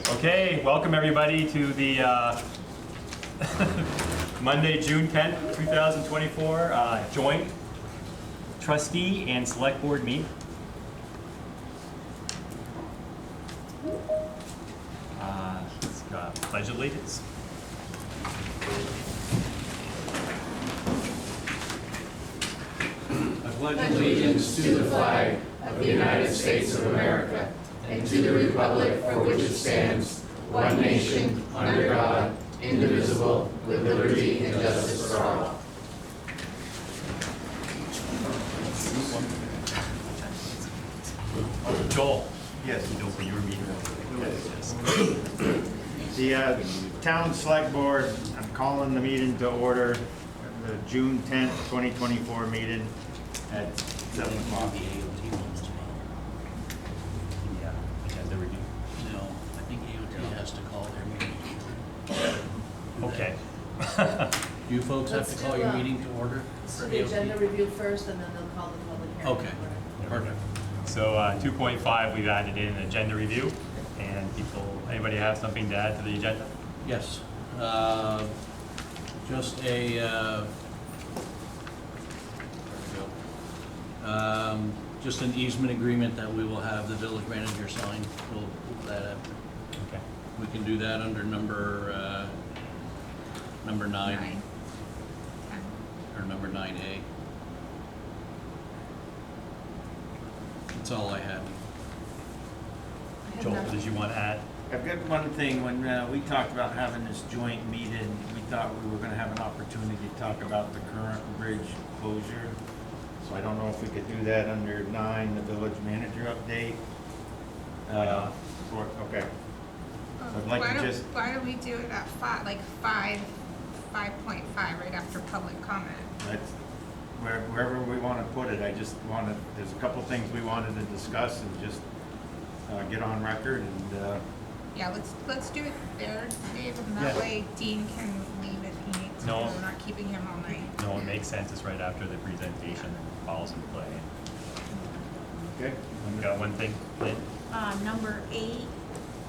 Okay, welcome everybody to the Monday, June 10th, 2024 joint trustee and select board meeting. Let's pledge allegiance. I pledge allegiance to the flag of the United States of America and to the republic for which it stands, one nation, under God, indivisible, with liberty and justice for all. Joel. Yes. You don't put your meeting. Yes. The Town Select Board, I'm calling the meeting to order, the June 10th, 2024 meeting at 7 o'clock. Yeah, agenda review. No, I think AOT has to call their meeting. Okay. You folks have Let's to call do, your meeting to order So for the agenda AOT? review first, and then they'll call the public hearing. Okay, perfect. So 2.5, we've added in agenda review, and anybody have something to add to the agenda? Yes, just a, just an easement agreement that we will have the village manager sign. We'll move that up. Okay. We can do that under number 9, or number 9A. That's all I had. Joel, did you want to add? I've got one thing. When we talked about having this joint meeting, we thought we were gonna have an opportunity to talk about the current bridge closure. So I don't know if we could do that under 9, the village manager update. Okay. I'd like to just- Why don't we do it at 5.5, right after public comment? That's wherever we want to put it. I just wanted, there's a couple things we wanted to discuss and just get on record and Yeah, let's do it there, Dave, and that Yeah. way Dean can leave if he needs to. No. We're not keeping him all night. No, it makes sense. It's right after the presentation and falls in play. okay. You got one thing, Lynn? Number 8,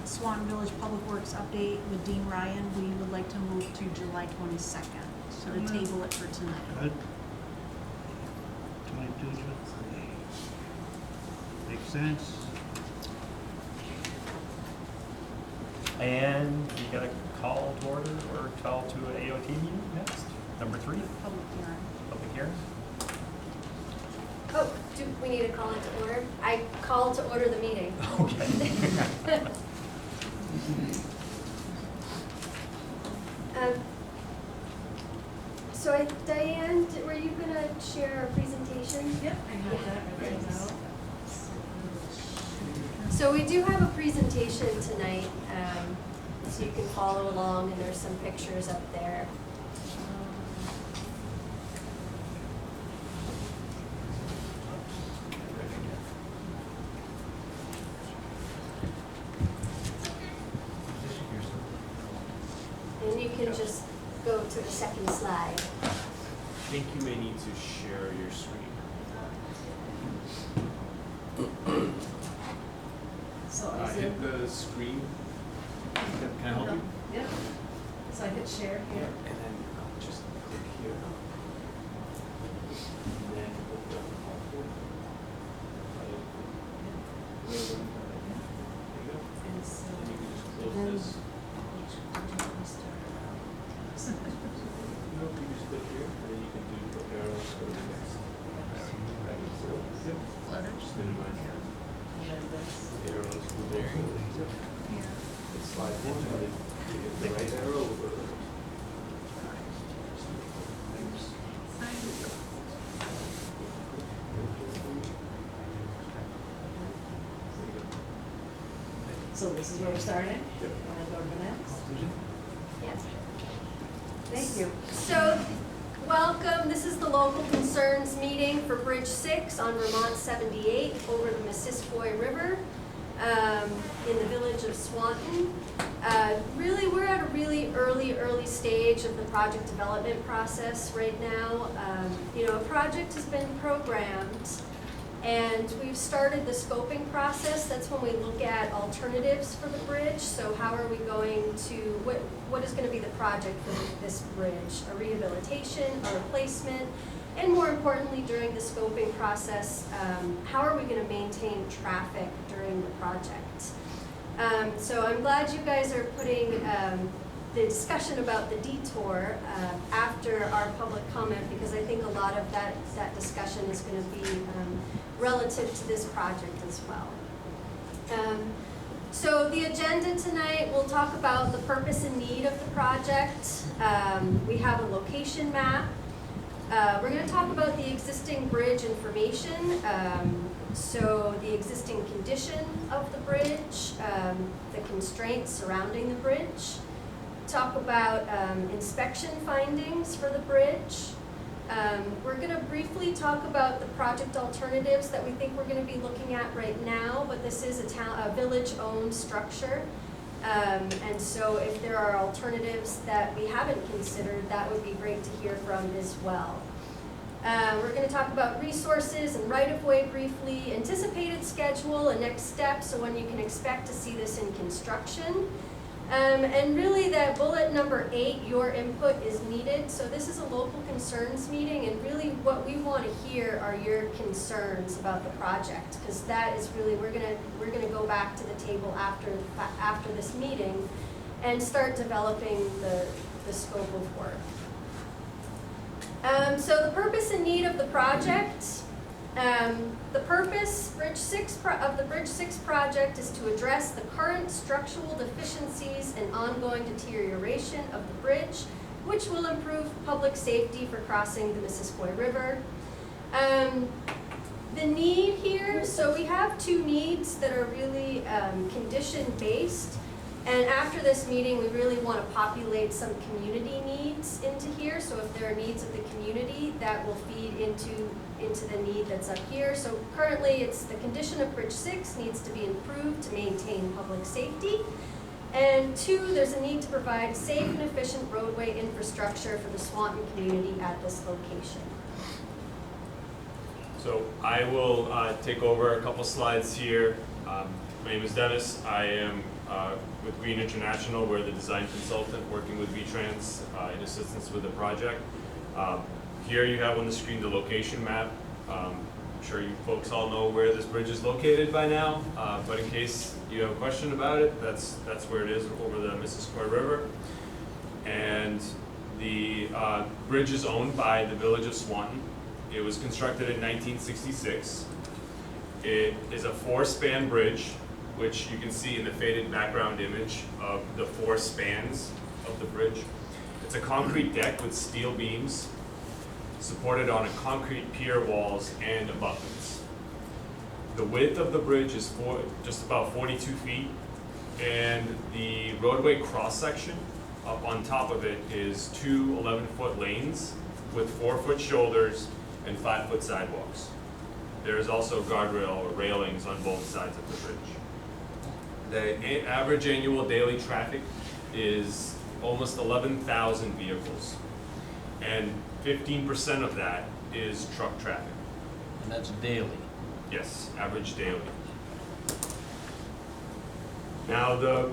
Swanton Village Public Works update with Dean Ryan. We would like to move to July 22nd, so to table it for tonight. Good. 22 July. Makes sense. And you got a call to order or call to an AOT meeting next? Number 3, Public hearing. public hearing? Oh, do we need to call it to order? I call to order the meeting. Okay. So Diane, were you gonna share a presentation? Yep, I have that written out. So we do have a presentation tonight, so you can follow along, and there's some pictures up there. And you can just go to the second slide. I think you may need to share your screen. So I Hit the screen. Can I help you? Yep. So I hit share here. And then just click here. And then open up the PowerPoint. There you go. And so And you can just close then this. No, you just click here, and then you can do the arrows go to the next. Back and forth. Yep. Just minimize that. and then this. The arrows go there. Yep. And slide one, and then you hit the right arrow over. Thanks. So this is where we're starting? Yep. Want to go to the next? Yes. Thank you. So, welcome. This is the local concerns meeting for Bridge 6 on Vermont 78 over the Missisquoi River in the village of Swanton. Really, we're at a really early stage of the project development process right now. A project has been programmed And we've started the scoping process. That's when we look at alternatives for the bridge. So how are we going to, what is going to be the project for this bridge? A rehabilitation, a replacement, and more importantly, during the scoping process, how are we going to maintain traffic during the project? So I'm glad you guys are putting the discussion about the detour after our public comment, because I think a lot of that discussion is going to be relative to this project as well. So the agenda tonight, we'll talk about the purpose and need of the project. We have a location map. We're going to talk about the existing bridge information. So the existing condition of the bridge, the constraints surrounding the bridge. Talk about inspection findings for the bridge. We're going to briefly talk about the project alternatives that we think we're going to be looking at right now, but this is a village-owned structure. And so if there are alternatives that we haven't considered, that would be great to hear from as well. We're going to talk about resources and right-of-way briefly, anticipated schedule and next steps, so when you can expect to see this in construction. And really that bullet number 8, your input is needed. So this is a local concerns meeting, and really what we want to hear are your concerns about the project, because that is really, we're gonna go back to the table after this meeting and start developing the scope of work. So the purpose and need of the project. The purpose of the Bridge 6 project is to address the current structural deficiencies and ongoing deterioration of the bridge, which will improve public safety for crossing the Missisquoi River. The need here, so we have 2 needs that are really condition-based. And after this meeting, we really want to populate some community needs into here. So if there are needs of the community, that will feed into the need that's up here. So currently, it's the condition of Bridge 6 needs to be improved to maintain public safety. And 2, there's a need to provide safe and efficient roadway infrastructure for the Swanton community at this location. So I will take over a couple slides here. My name is Dennis. I am with Green International. We're the design consultant working with VTrans in assistance with the project. Here you have on the screen the location map. I'm sure you folks all know where this bridge is located by now, but in case you have a question about it, that's where it is, over the Missisquoi River. And the bridge is owned by the Village of Swanton. It was constructed in 1966. It is a 4-span bridge, which you can see in the faded background image of the 4 spans of the bridge. It's a concrete deck with steel beams supported on a concrete pier walls and abutments. The width of the bridge is just about 42 feet, and the roadway cross-section up on top of it is 2 11-foot lanes with 4-foot shoulders and 5-foot sidewalks. There is also guardrail or railings on both sides of the bridge. The average annual daily traffic is almost 11,000 vehicles, and 15% of that is truck traffic. And that's daily. Yes, average daily. Now the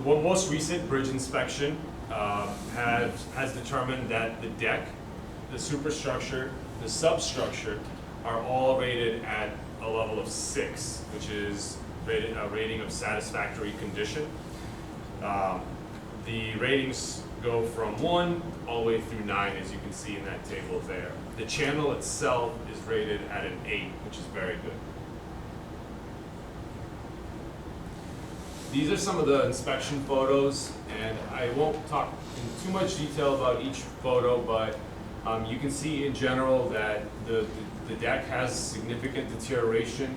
most recent bridge inspection has determined that the deck, the superstructure, the substructure are all rated at a level of 6, which is a rating of satisfactory condition. The ratings go from 1 all the way through 9, as you can see in that table there. The channel itself is rated at an 8, which is very good. These are some of the inspection photos, and I won't talk in too much detail about each photo, but you can see in general that the deck has significant deterioration.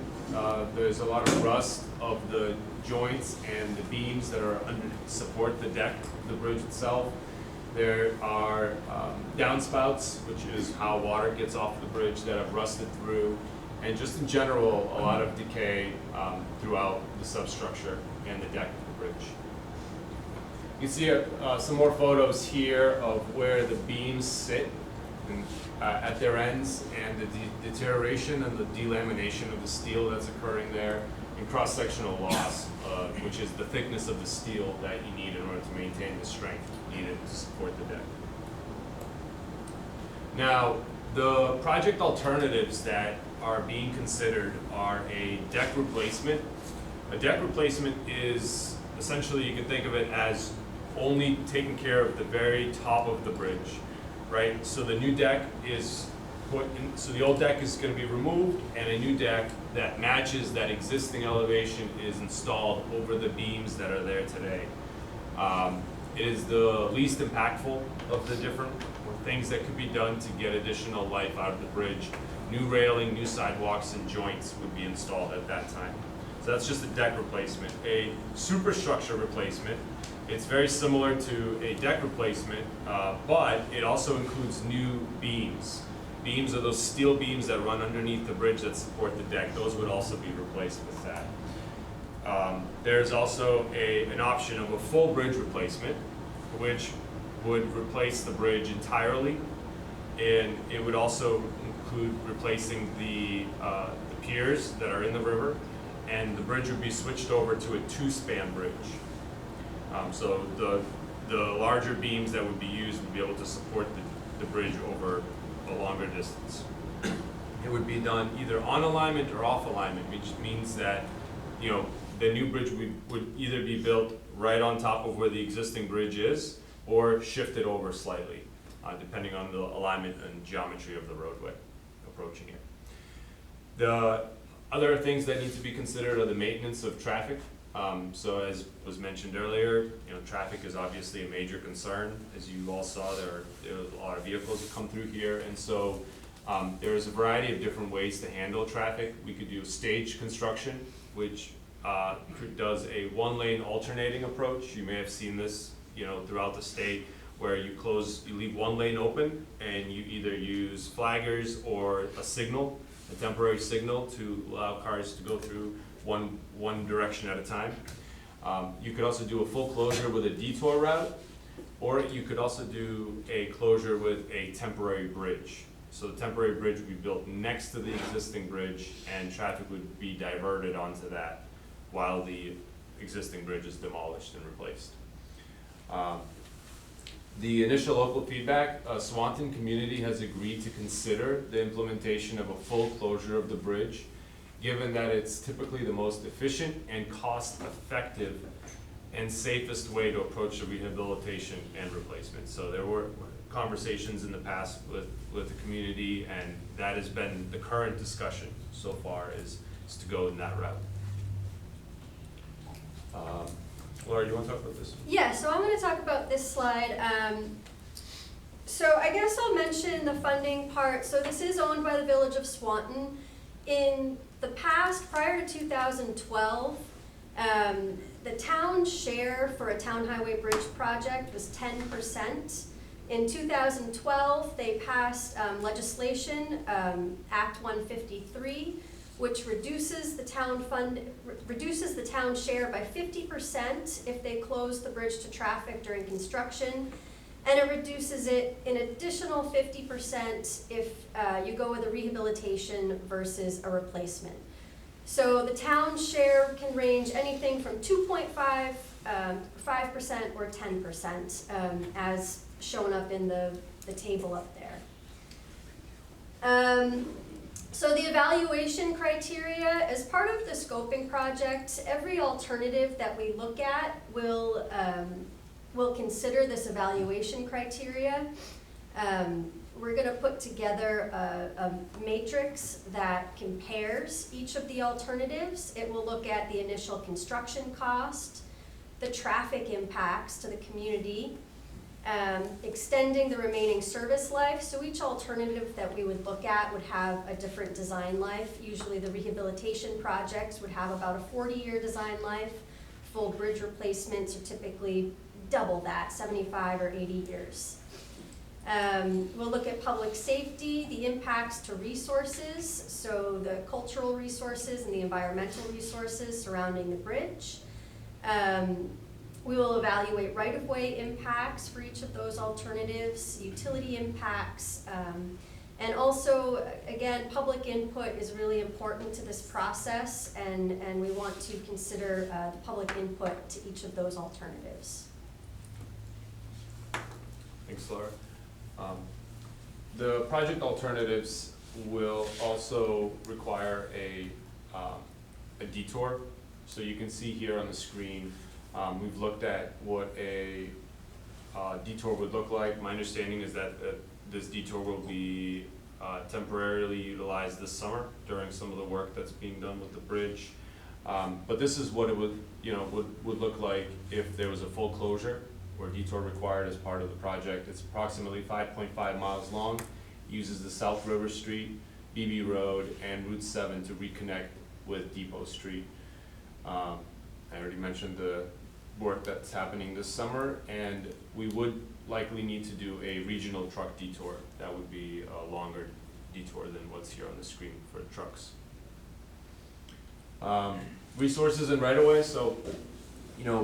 There's a lot of rust of the joints and the beams that are support the deck, the bridge itself. There are downspouts, which is how water gets off the bridge, that have rusted through, and just in general, a lot of decay throughout the substructure and the deck of the bridge. You can see some more photos here of where the beams sit. and, at their ends, and the deterioration and the delamination of the steel that's occurring there, and cross-sectional loss, which is the thickness of the steel that you need in order to maintain the strength needed to support the deck. Now, the project alternatives that are being considered are a deck replacement. A deck replacement is essentially, you can think of it as only taking care of the very top of the bridge, right? So the new deck is put in, so the old deck is going to be removed, and a new deck that matches that existing elevation is installed over the beams that are there today. It is the least impactful of the different things that could be done to get additional life out of the bridge. New railing, new sidewalks, and joints would be installed at that time. So that's just a deck replacement. A superstructure replacement, it's very similar to a deck replacement, but it also includes new beams. Beams are those steel beams that run underneath the bridge that support the deck. Those would also be replaced with that. There's also an option of a full bridge replacement, which would replace the bridge entirely, and it would also include replacing the piers that are in the river, and the bridge would be switched over to a two-span bridge. So the larger beams that would be used would be able to support the bridge over a longer distance. It would be done either on alignment or off alignment, which means that, you know, the new bridge would either be built right on top of where the existing bridge is, or shifted over slightly, depending on the alignment and geometry of the roadway approaching it. The other things that need to be considered are the maintenance of traffic. So as was mentioned earlier, you know, traffic is obviously a major concern. As you all saw, there are a lot of vehicles that come through here, and so there is a variety of different ways to handle traffic. We could do stage construction, which does a one-lane alternating approach. You may have seen this, you know, throughout the state, where you leave one lane open, and you either use flaggers or a signal, a temporary signal, to allow cars to go through one direction at a time. You could also do a full closure with a detour route, or you could also do a closure with a temporary bridge. So the temporary bridge would be built next to the existing bridge, and traffic would be diverted onto that while the existing bridge is demolished and replaced. The initial local feedback, Swanton community has agreed to consider the implementation of a full closure of the bridge, given that it's typically the most efficient and cost-effective and safest way to approach the rehabilitation and replacement. So there were conversations in the past with the community, and that has been the current discussion so far, is to go in that route. Laura, you want to talk about this? Yeah, so I'm going to talk about this slide. So I guess I'll mention the funding part. So this is owned by the Village of Swanton. In the past, prior to 2012, the town share for a town highway bridge project was 10%. In 2012, they passed legislation, Act 153, which reduces the town share by 50% if they close the bridge to traffic during construction, and it reduces it an additional 50% if you go with a rehabilitation versus a replacement. So the town share can range anything from 2.5%, 5%, or 10%, as shown up in the table up there. So the evaluation criteria, as part of the scoping project, every alternative that we look at will consider this evaluation criteria. We're going to put together a matrix that compares each of the alternatives. It will look at the initial construction cost, the traffic impacts to the community, extending the remaining service life. So each alternative that we would look at would have a different design life. Usually the rehabilitation projects would have about a 40-year design life. Full bridge replacements are typically double that, 75 or 80 years. We'll look at public safety, the impacts to resources, so the cultural resources and the environmental resources surrounding the bridge. We will evaluate right-of-way impacts for each of those alternatives, utility impacts, and also, again, public input is really important to this process, and we want to consider the public input to each of those alternatives. Thanks, Laura. The project alternatives will also require a detour. So you can see here on the screen, we've looked at what a detour would look like. My understanding is that this detour will be temporarily utilized this summer during some of the work that's being done with the bridge. But this is what it would look like if there was a full closure or detour required as part of the project. It's approximately 5.5 miles long, uses the South River Street, BB Road, and Route 7 to reconnect with Depot Street. I already mentioned the work that's happening this summer, and we would likely need to do a regional truck detour. That would be a longer detour than what's here on the screen for trucks. Resources and right-of-way. So,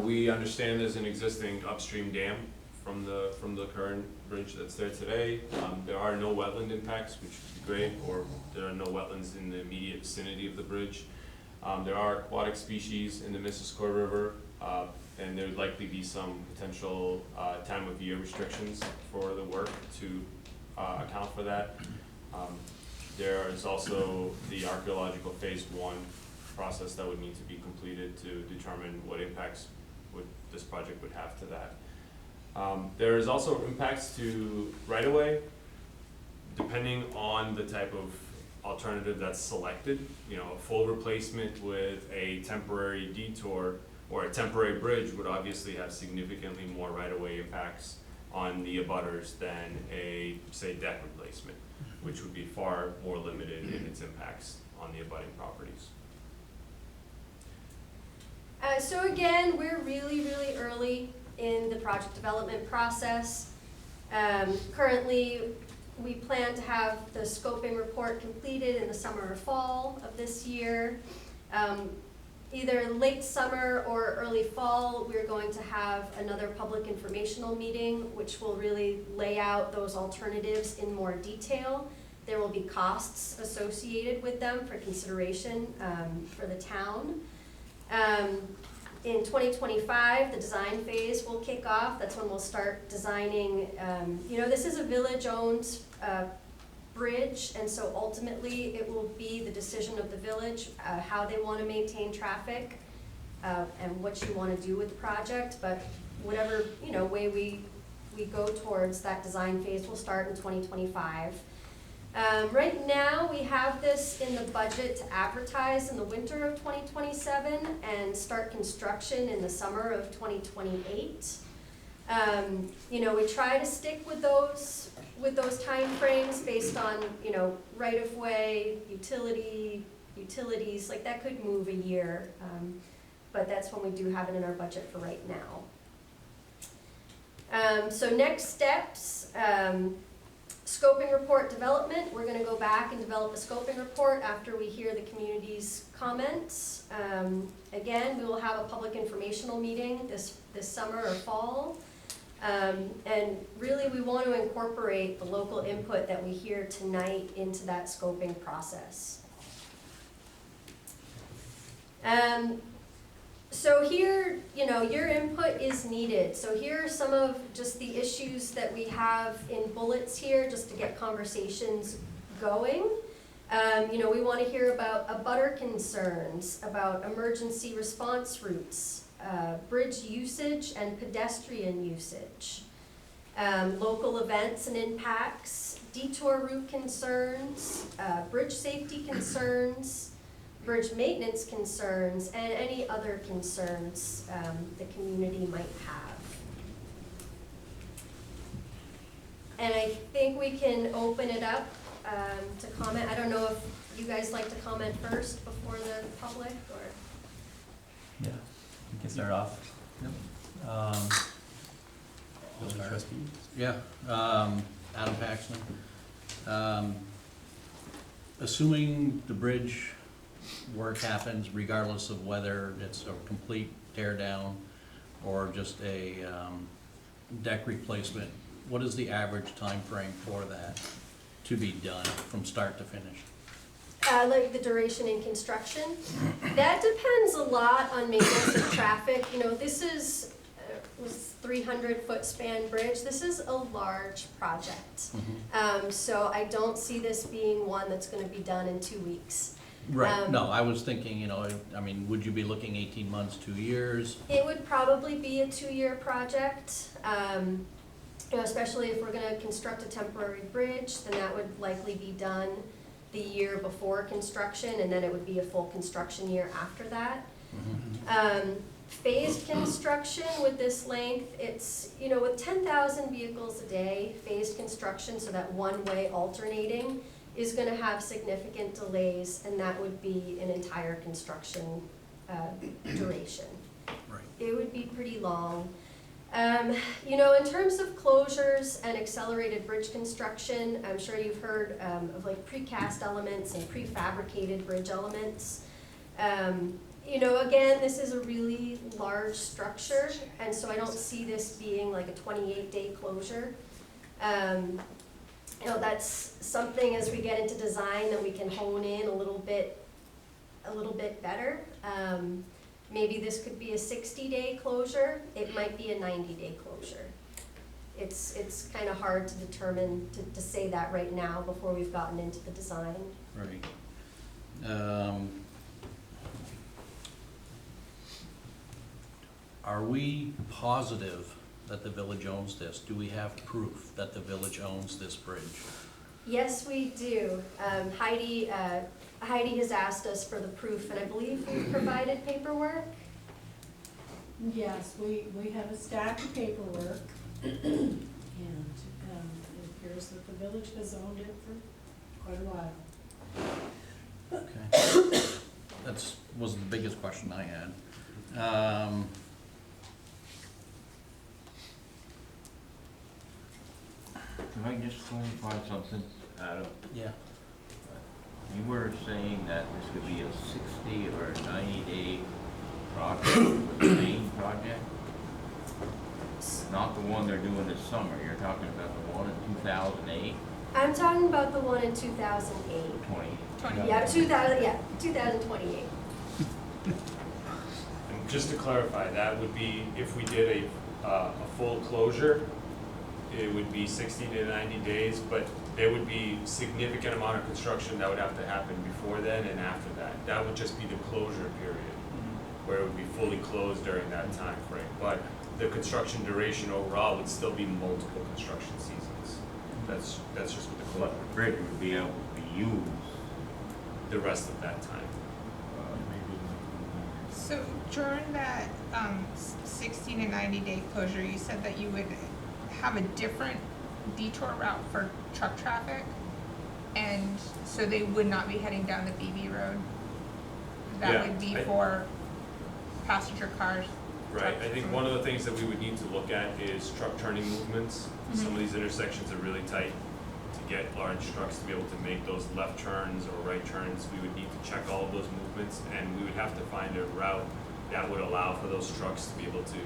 we understand there's an existing upstream dam from the current bridge that's there today. There are no wetland impacts, which would be great, or there are no wetlands in the immediate vicinity of the bridge. There are aquatic species in the Missisquoi River, and there would likely be some potential time of year restrictions for the work to account for that. There is also the archaeological phase 1 process that would need to be completed to determine what impacts this project would have to that. There is also impacts to right-of-way, depending on the type of alternative that's selected. A full replacement with a temporary detour or a temporary bridge would obviously have significantly more right-of-way impacts on the abutters than a, say, deck replacement, which would be far more limited in its impacts on the abutting properties. So again, we're really, really early in the project development process. Currently, we plan to have the scoping report completed in the summer or fall of this year. Either late summer or early fall, we're going to have another public informational meeting, which will really lay out those alternatives in more detail. There will be costs associated with them for consideration for the town. In 2025, the design phase will kick off. That's when we'll start designing. This is a village-owned bridge, and so ultimately it will be the decision of the village how they want to maintain traffic and what you want to do with the project. But whatever way we go towards that design phase will start in 2025. Right now, we have this in the budget to advertise in the winter of 2027 and start construction in the summer of 2028. We try to stick with those timeframes based on right of way, utilities. Like that could move a year, but that's when we do have it in our budget for right now. So next steps. Scoping report development. We're going to go back and develop a scoping report after we hear the community's comments. Again, we will have a public informational meeting this summer or fall. And really we want to incorporate the local input that we hear tonight into that scoping process. So here, your input is needed. So here are some of just the issues that we have in bullets here, just to get conversations going. We want to hear about abutter concerns, about emergency response routes, bridge usage and pedestrian usage, local events and impacts, detour route concerns, bridge safety concerns, bridge maintenance concerns, and any other concerns the community might have. And I think we can open it up to comment. I don't know if you guys like to comment first before the public, or? Yeah, we can start off. Trustee? Yeah, Adam Paxton. Assuming the bridge work happens regardless of whether it's a complete tear down or just a deck replacement, what is the average time frame for that to be done from start to finish? Like the duration in construction, that depends a lot on maintenance of traffic. You know, this is, was 300-foot span bridge. This is a large project. So I don't see this being one that's gonna be done in 2 weeks. Right, no, I was thinking, you know, I mean, would you be looking 18 months, 2 years? It would probably be a 2-year project. You know, especially if we're gonna construct a temporary bridge, then that would likely be done the year before construction, and then it would be a full construction year after that. Phased construction with this length, it's, you know, with 10,000 vehicles a day, phased construction, so that one-way alternating is gonna have significant delays, and that would be an entire construction duration. Right. It would be pretty long. You know, in terms of closures and accelerated bridge construction, I'm sure you've heard of like precast elements and prefabricated bridge elements. You know, again, this is a really large structure, and so I don't see this being like a 28-day closure. You know, that's something as we get into design that we can hone in a little bit better. Maybe this could be a 60-day closure. It might be a 90-day closure. It's kind of hard to determine, to say that right now before we've gotten into the design. Right. Are we positive that the village owns this? Do we have proof that the village owns this bridge? Yes, we do. Heidi has asked us for the proof, and I believe we've provided paperwork. Yes, we have a stack of paperwork, and it appears that the village has owned it for quite a while. Okay. That's, was the biggest question I had. Can I just clarify something, Adam? Yeah. You were saying that this could be a 60 or a 90-day project, the main project? Not the one they're doing this summer, you're talking about the one in 2008, I'm talking about the one in 2008. 20? Yeah, 2028. And just to clarify, that would be, if we did a full closure, it would be 60 to 90 days, but there would be significant amount of construction that would have to happen before then and after that. That would just be the closure period, where it would be fully closed during that time frame. But the construction duration overall would still be multiple construction seasons. That's just what the But closure, the bridge would be able to be used. the rest of that time. So during that 60 to 90-day closure, you said that you would have a different detour route for truck traffic, and so they would not be heading down the BB road? Yeah, That would be for passenger cars? Right, I trucks, think one of the things that we would need to look at is truck turning movements. Some of these intersections are really tight. To get large trucks to be able to make those left turns or right turns, we would need to check all of those movements, and we would have to find a route that would allow for those trucks to be able to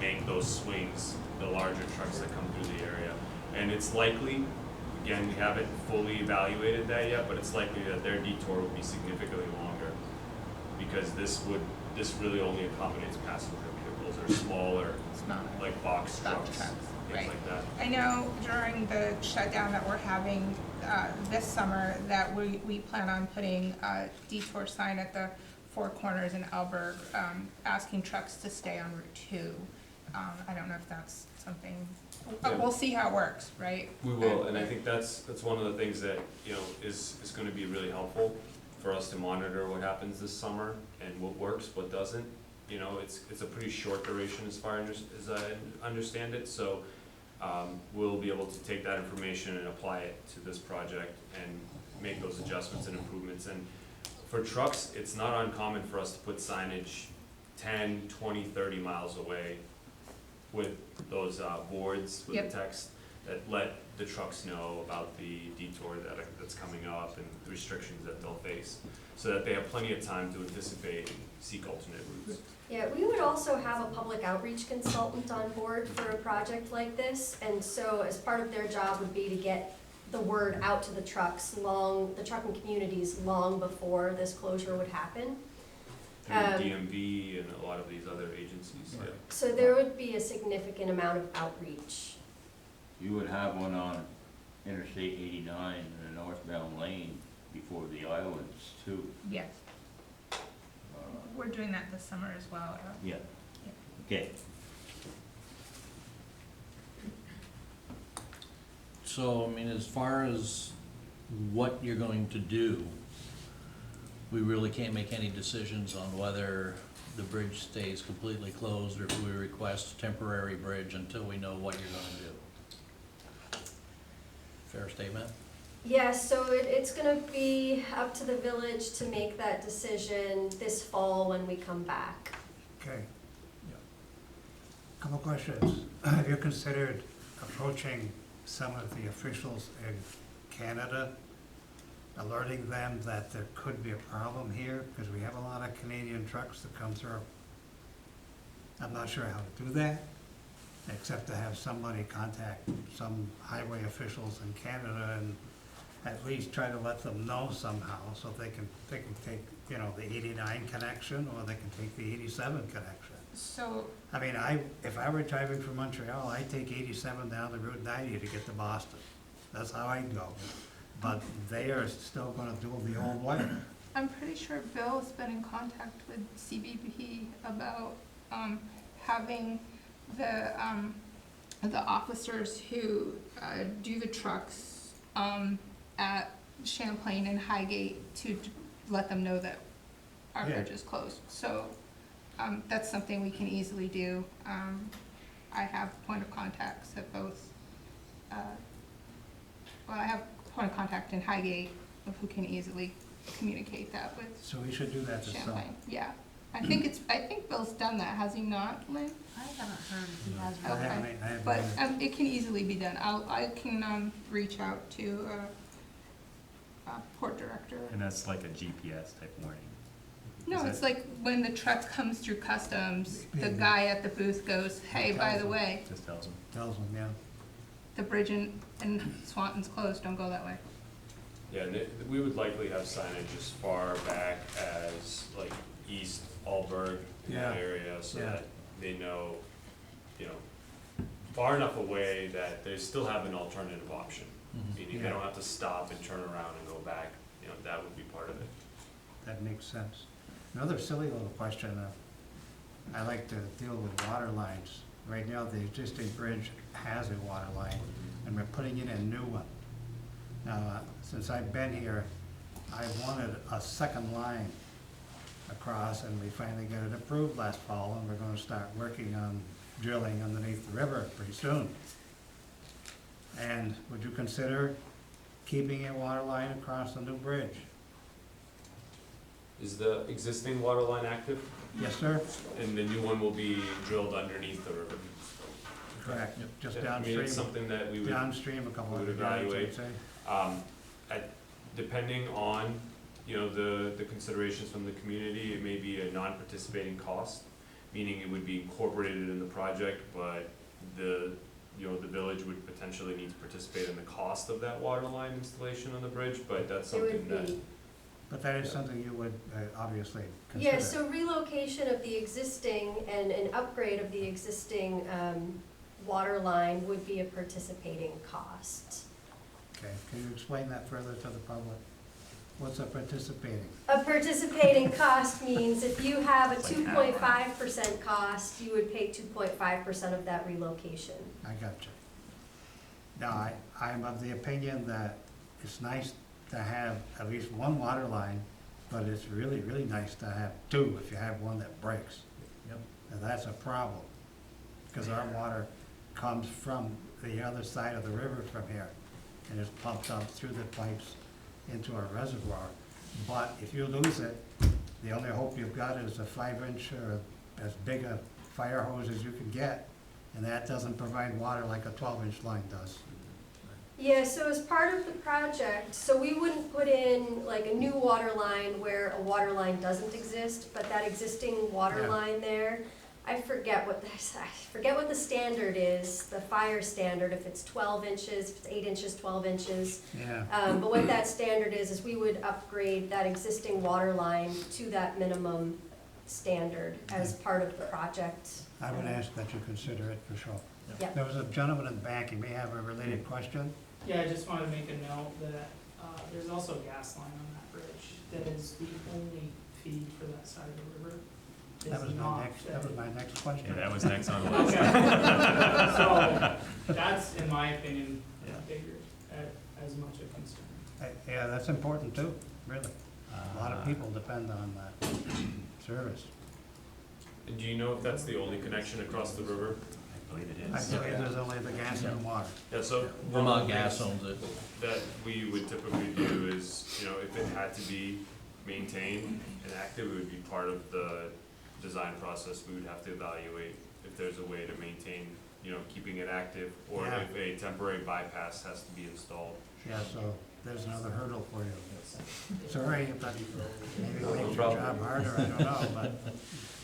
make those swings, the larger trucks that come through the area. And it's likely, again, we haven't fully evaluated that yet, but it's likely that their detour will be significantly longer, because this really only accommodates passenger vehicles or smaller, Smaller. like box trucks, trucks, things right. like that. I know during the shutdown that we're having this summer, that we plan on putting a detour sign at the Four Corners in Alberg, asking trucks to stay on Route 2. I don't know if that's something, Yeah. we'll see how it works, right? We will, and I think that's one of the things that, you know, is gonna be really helpful for us to monitor what happens this summer and what works, what doesn't. You know, it's a pretty short duration as far as I understand it, so we'll be able to take that information and apply it to this project and make those adjustments and improvements. And for trucks, it's not uncommon for us to put signage 10, 20, 30 miles away with those boards with Yep. the text. that let the trucks know about the detour that's coming up and the restrictions that they'll face, so that they have plenty of time to anticipate and seek alternate routes. Yeah, we would also have a public outreach consultant on board for a project like this, and so as part of their job would be to get the word out to the the trucking communities long before this closure would happen. Through DMV and a lot of these other agencies, yeah. So there would be a significant amount of outreach. You would have one on Interstate 89 in the northbound lane before the islands too. Yes, we're doing that this summer as well. Yeah. Okay. So, I mean, as far as what you're going to do, we really can't make any decisions on whether the bridge stays completely closed or if we request a temporary bridge until we know what you're gonna do. Fair statement? Yeah, so it's gonna be up to the village to make that decision this fall when we come back. Okay. Couple questions. Have you considered approaching some of the officials in Canada, alerting them that there could be a problem here? Because we have a lot of Canadian trucks that come through. I'm not sure how to do that, except to have somebody contact some highway officials in Canada and at least try to let them know somehow, so they can take, you know, the 89 connection, or they can take the 87 connection. So, I mean, if I were driving from Montreal, I'd take 87 down the Route 90 to get to Boston. That's how I'd go. But they are still gonna do it the old way. I'm pretty sure Bill's been in contact with CBP about, having the officers who, do the trucks, at Champlain and Highgate to let them know that our Yeah. bridge is closed. So, that's something we can easily do. I have point of contacts at both, well, I have point of contact in Highgate of who can easily communicate that with So we should do that this summer. Champlain. Yeah, I think Bill's done that, has he not, Lynn? I haven't heard if he has. I Okay. haven't But, either. it can easily be done. I can, reach out to, port director. And that's like a GPS type warning. No, Is it's that- like when the truck comes through customs, the Yeah. guy at the booth goes, hey, by the way, Just tells them. Tells them, yeah. the bridge in Swanton's closed, don't go that way. Yeah, and we would likely have signage as far back as like East Alberg in that Yeah. area, so Yeah. that they know, you know, far enough away that they still have an alternative option. Mhm. Meaning they Yeah. don't have to stop and turn around and go back, you know, that would be part of it. That makes sense. Another silly little question, I like to deal with water lines. Right now, the existing bridge has a water line, and we're putting in a new one. Now, since I've been here, I wanted a second line across, and we finally got it approved last fall, and we're gonna start working on drilling underneath the river pretty soon. And would you consider keeping a water line across the new bridge? Is the existing water line active? Yes, sir? And the new one will be drilled underneath the river? Correct, just Yeah, I mean, it's downstream, something that we would, downstream a couple we would hundred yards, I'd evaluate. say. depending on, you know, the considerations from the community, it may be a non-participating cost, meaning it would be incorporated in the project, but the village would potentially need to participate in the cost of that water line installation on the bridge, but that's It something would that. be, But that is something you would obviously consider. yeah, so relocation of the existing and an upgrade of the existing water line would be a participating cost. Okay, can you explain that further to the public? What's a participating? A participating cost means if you have a 2.5% cost, you would pay 2.5% of that relocation. I got you. Now, I'm of the opinion that it's nice to have at least one water line, but it's really, really nice to have two if you have one that breaks. Yep. And that's a problem, because our water comes from the other side of the river from here, and it's pumped out through the pipes into our reservoir. But if you lose it, the only hope you've got is a 5-inch or as big a fire hose as you can get, and that doesn't provide water like a 12-inch line does. Yeah, so as part of the project, so we wouldn't put in like a new water line where a water line doesn't exist, but that existing water Yeah. line there, I forget what the standard is, the fire standard, if it's 12 inches, if it's 8 inches, 12 inches. Yeah, But what that standard is we would upgrade that existing water line to that minimum standard as part of the project. I would ask that you consider it for sure. Yeah. There was a gentleman in the back, he may have a related question. Yeah, I just wanted to make a note that there's also a gas line on that bridge that is the only feed for that side of the river. That It's was not my next question. Yeah, that was next on the list. Okay. So that's, in my opinion, bigger, as much a concern. Yeah, that's important too, really. A lot of people depend on that service. And do you know if that's the only connection across the river? I believe it I is. believe there's only the gas and water. Yeah, so. Vermont Gas owns it. That we would typically do is, you know, if it had to be maintained and active, it would be part of the design process. We would have to evaluate if there's a way to maintain, you know, keeping it active, or Yeah. if a temporary bypass has to be installed. Yeah, so there's another hurdle for you. Sorry if that maybe makes your job harder, I don't know, but.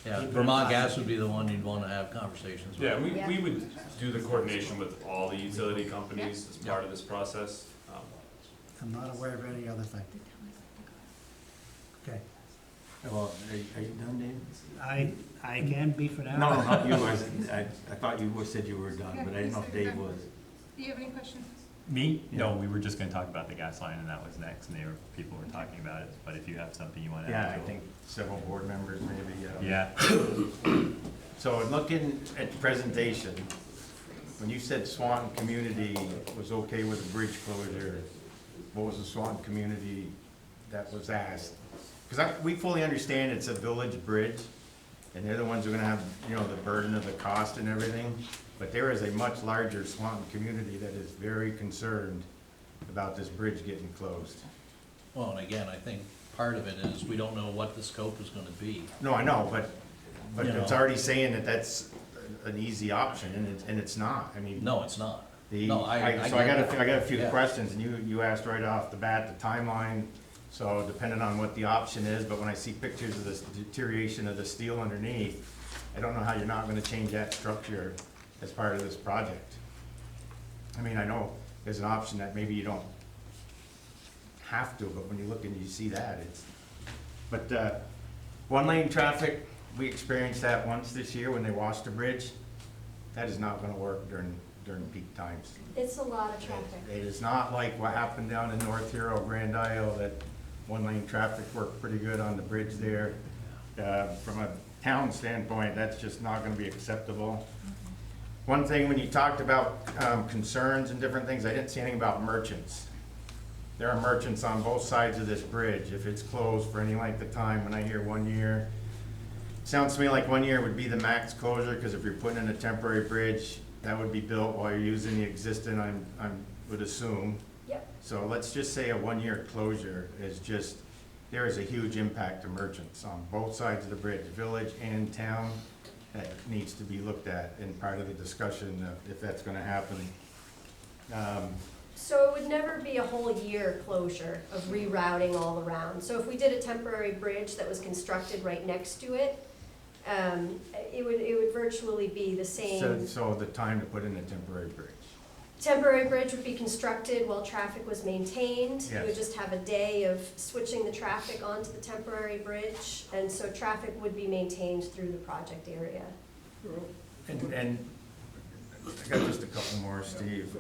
Yeah, Vermont Gas would be the one you'd wanna have conversations with. Yeah, we would do the coordination with all the utility companies as part of this process. I'm not aware of any other thing. Okay. Well, are you done, Dave? I can be for now. No, not you, I thought you said you were done, but I didn't know if Dave was. Do you have any questions? Me? No, we were just gonna talk about the gas line and that was next, and people were talking about it, but if you have something you wanna add Yeah, to I it. think several board members maybe. Yeah, So looking at the presentation, when you said Swanton community was okay with the bridge closure, what was the Swanton community that was asked? Because we fully understand it's a village bridge, and they're the ones who are gonna have, you know, the burden of the cost and everything. But there is a much larger Swanton community that is very concerned about this bridge getting closed. Well, and again, I think part of it is we don't know what the scope is gonna be. No, I know, but You it's know. already saying that that's an easy option, and it's not. I mean. No, it's not. The, No, so I got a few Yeah. questions, and you asked right off the bat the timeline, so depending on what the option is, but when I see pictures of this deterioration of the steel underneath, I don't know how you're not gonna change that structure as part of this project. I mean, I know there's an option that maybe you don't have to, but when you look and you see that, but, one lane traffic, we experienced that once this year when they washed the bridge. That is not gonna work during peak times. It's a lot of traffic. It is not like what happened down in North Hero, Grand Isle, that one lane traffic worked pretty good on the bridge there. From a town standpoint, that's just not gonna be acceptable. One thing, when you talked about concerns and different things, I didn't see anything about merchants. There are merchants on both sides of this bridge. If it's closed for any length of time, when I hear 1 year, sounds to me like 1 year would be the max closure, because if you're putting in a temporary bridge, that would be built while you're using the existing, I would assume. Yep. So let's just say a 1 year closure is just, there is a huge impact to merchants on both sides of the bridge, village and town. That needs to be looked at in part of the discussion of if that's gonna happen. So it would never be a whole year closure of rerouting all around. So if we did a temporary bridge that was constructed right next to it, it would virtually be the same. So the time to put in a temporary bridge. Temporary bridge would be constructed while traffic was maintained. You would Yes. just have a day of switching the traffic onto the temporary bridge, and so traffic would be maintained through the project area. And I got just a couple more, Steve.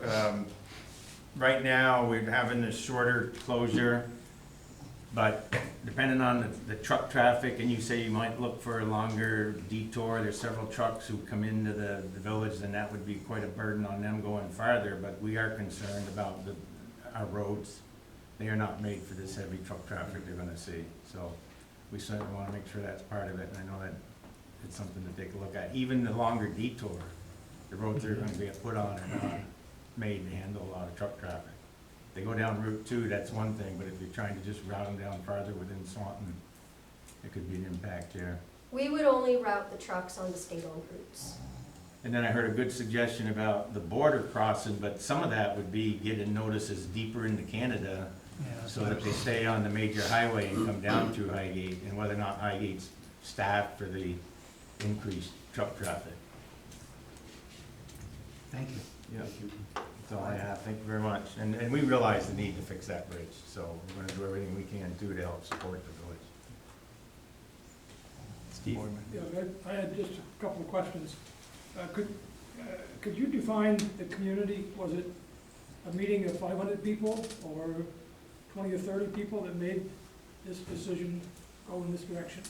Right now, we're having a shorter closure, but depending on the truck traffic, and you say you might look for a longer detour, there's several trucks who come into the village, and that would be quite a burden on them going farther, but we are concerned about our roads. They are not made for this heavy truck traffic they're gonna see, so we certainly wanna make sure that's part of it, and I know that it's something to take a look at. Even the longer detour, the roads they're gonna be put on are not made to handle a lot of truck traffic. They go down Route 2, that's one thing, but if you're trying to just route them down farther within Swanton, it could be an impact there. We would only route the trucks on the state-owned routes. And then I heard a good suggestion about the border crossing, but some of that would be getting notices deeper into Canada Yeah, so that they stay on the major highway and come down through Highgate, and whether or not Highgate's staffed for the increased truck traffic. Thank you. Yeah. That's all I have. Thank you very much. And we realize the need to fix that bridge, so we're gonna do everything we can do to help support the village. Steve? Yeah, I had just a couple of questions. Could you define the community? Was it a meeting of 500 people or 20 or 30 people that made this decision go in this direction?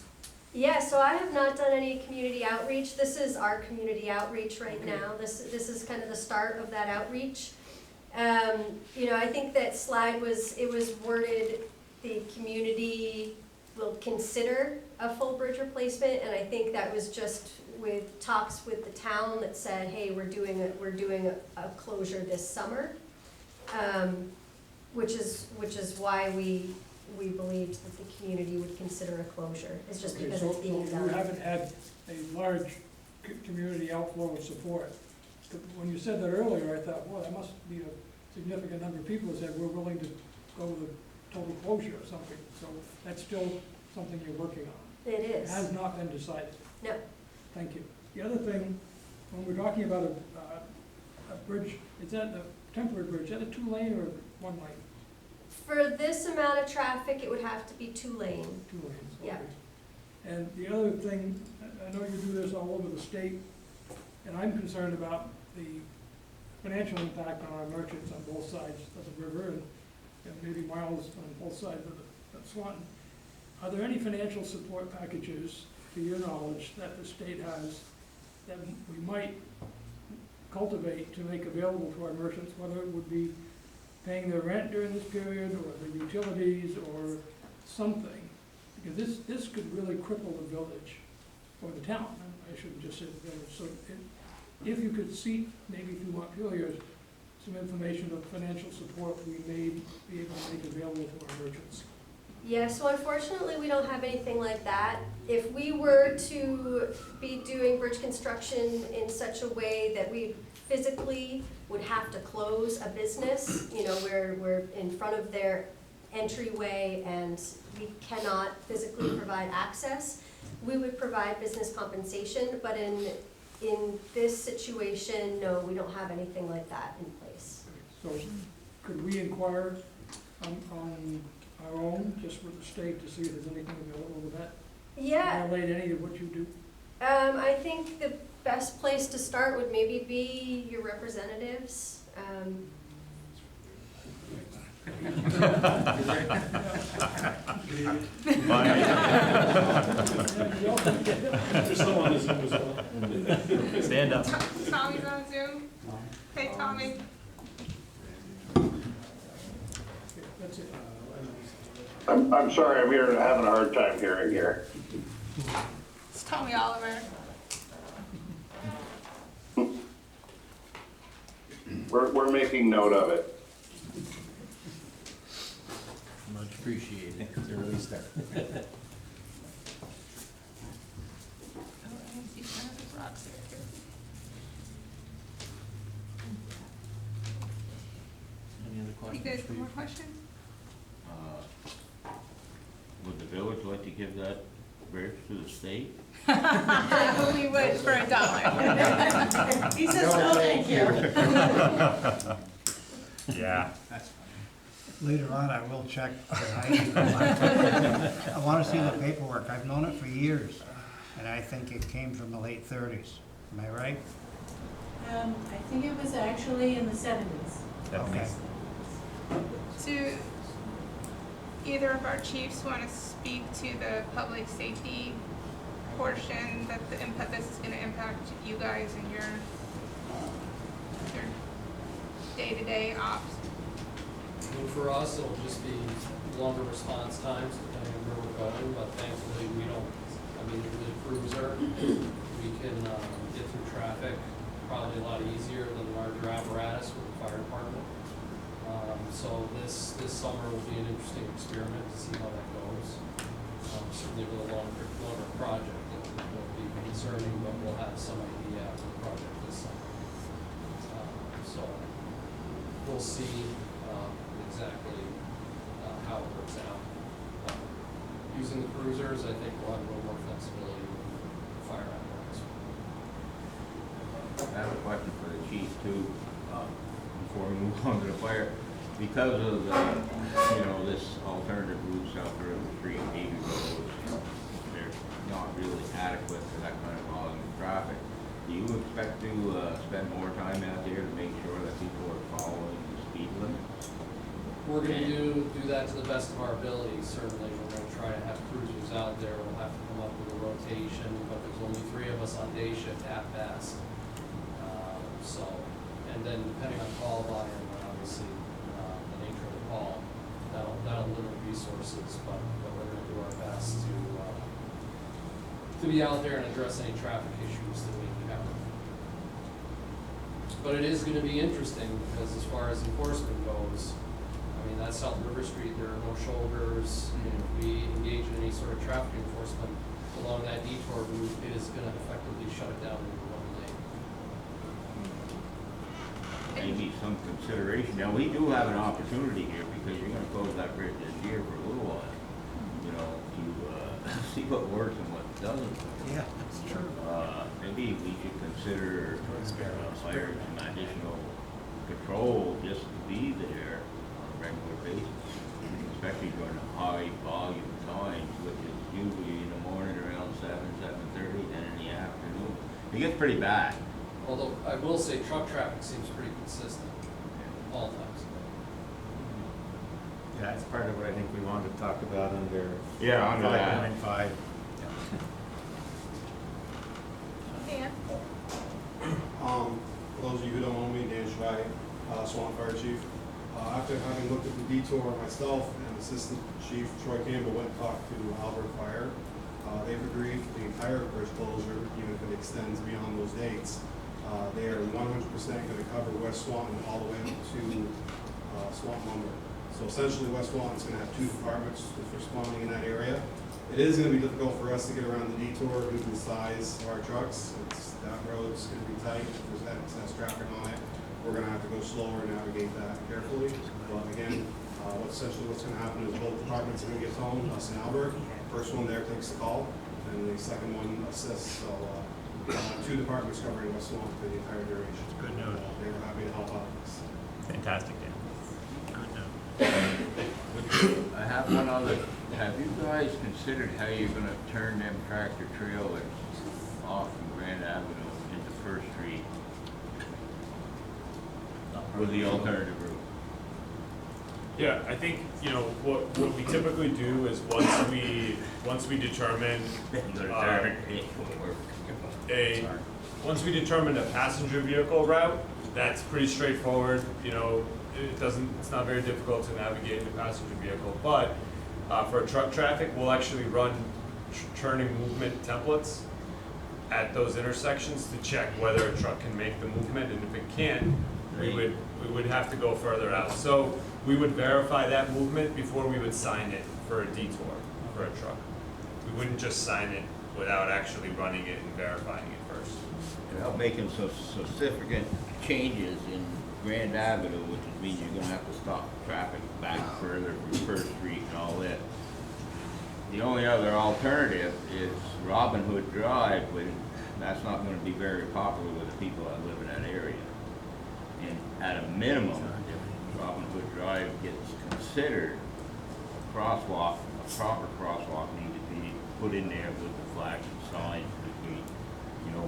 Yeah, so I have not done any community outreach. This is our community outreach right Okay. now. This is kind of the start of that outreach. You know, I think that slide was worded, the community will consider a full bridge replacement, and I think that was just with talks with the town that said, hey, we're doing a closure this summer. Which is why we believed that the community would consider a closure. It's just Okay, because so it's being you done. haven't had a large community outflow of support. When you said that earlier, I thought, well, that must be a significant number of people that said we're willing to go with a total closure or something. So that's still something you're working on. It It is. has not been decided. No. Thank you. The other thing, when we're talking about a bridge, is that a temporary bridge, is that a 2-lane or 1 lane? For this amount of traffic, it would have to be 2-lane. 2 lanes, okay. Yeah. And the other thing, I know you do this all over the state, and I'm concerned about the financial impact on our merchants on both sides of the river and maybe miles on both sides of Swanton. Are there any financial support packages, to your knowledge, that the state has that we might cultivate to make available to our merchants, whether it would be paying their rent during this period, or the utilities, or something? Because this could really cripple the village, or the town, I shouldn't just say the village. So if you could seek, maybe through Montpelier, some information of financial support we may be able to make available to our merchants. Yeah, so unfortunately, we don't have anything like that. If we were to be doing bridge construction in such a way that we physically would have to close a business, you know, where we're in front of their entryway and we cannot physically provide access, we would provide business compensation, but in this situation, no, we don't have anything like that in place. So could we inquire on our own, just with the state, to see if there's anything available with that? Yeah. Violate any of what you do? I think the best place to start would maybe be your representatives. Stand up. Tommy's on Zoom. Hey, Tommy. That's it. I'm sorry, I'm here having a hard time hearing here. It's Tommy Oliver. We're making note of it. Much appreciated. It's a really start. Any other You questions? guys have for you? more questions? Would the village like to give that bridge to the state? We would for $1. He says no, thank you. Yeah. Later on, I will check. I want to see the paperwork. I've known it for years, and I think it came from the late 30s. Am I right? I think it was actually in the 70s. Okay. Do either of our chiefs want to speak to the public safety portion, that the impact, this is going to impact you guys and your day-to-day ops? I mean, for us, it'll just be longer response times depending on where we're going, but thankfully we don't, I mean, with the cruiser, we can get through traffic probably a lot easier than the larger apparatus with the fire department. So this summer will be an interesting experiment to see how that goes. certainly with a longer project, it'll be concerning, but we'll have some idea after the project this summer. So we'll see exactly how it works out. Using the cruisers, I think we'll have a little more flexibility with fire apparatus. I have a question for the chief too, before we move on to the fire. Because of the, this alternative route south of the street, Navy roads, they're not really adequate for that kind of volume of traffic. Do you expect to spend more time out there to make sure that people are following the speed limit? We're gonna do that to the best of our ability, certainly. We're gonna try to have cruisers out there. We'll have to come up with a rotation, but there's only 3 of us on day shift at best. So, and then depending on call volume, and obviously, the nature of the call, that'll limit resources, but we're gonna do our best to be out there and address any traffic issues that we encounter. But it is gonna be interesting, because as far as enforcement goes, I mean, that's South River Street, there are no shoulders, and if we engage in any sort of traffic enforcement along that detour route, it is gonna effectively shut it down into one lane. Maybe some consideration. Now, we do have an opportunity here because you're gonna close that bridge this year for a little while, to see what works and what doesn't. Yeah, that's true. Maybe we should consider hiring some additional patrol just to be there on a regular basis, especially during the high volume times, which is usually in the morning around 7:30, and in the afternoon. It gets pretty bad. Although, I will say truck traffic seems pretty consistent all times. Yeah, that's part of what I think we wanted to talk about under. Yeah, under that. 5.5. Dan? For those of you who don't know me, Dan Schwei, Swanton Fire Chief. After having looked at the detour myself and Assistant Chief Troy Campbell went and talked to Albert Fire, they've agreed the entire bridge closure, even if it extends beyond those dates. They are 100% going to cover West Swanton all the way up to Swanton Lumber. So essentially, West Swanton's going to have 2 departments responding in that area. It is going to be difficult for us to get around the detour due to the size of our trucks. That road's going to be tight. If there's excess traffic on it, we're going to have to go slower and navigate that carefully. But again, what's going to happen is both departments are going to get towed, us and Albert. First one there takes the call, and the second one assists. So 2 departments covering West Swanton for the entire duration. Good news. They were happy to help out. Fantastic, Dan. Good news. I have one other. Have you guys considered how you're gonna turn them tractor trailers off from Grand Avenue into First Street with the alternative route? Yeah, I think, what we typically do is once we determine once we determine a passenger vehicle route, that's pretty straightforward. It's not very difficult to navigate the passenger vehicle, but for truck traffic, we'll actually run turning movement templates at those intersections to check whether a truck can make the movement, and if it can't, we would have to go further out. So we would verify that movement before we would sign it for a detour for a truck. We wouldn't just sign it without actually running it and verifying it first. Without making so significant changes in Grand Avenue, which means you're gonna have to stop traffic back further from First Street and all that. The only other alternative is Robin Hood Drive, but that's not gonna be very popular with the people that live in that area. And at a minimum, Robin Hood Drive gets considered a crosswalk, a proper crosswalk needs to be put in there with the flashing signs between,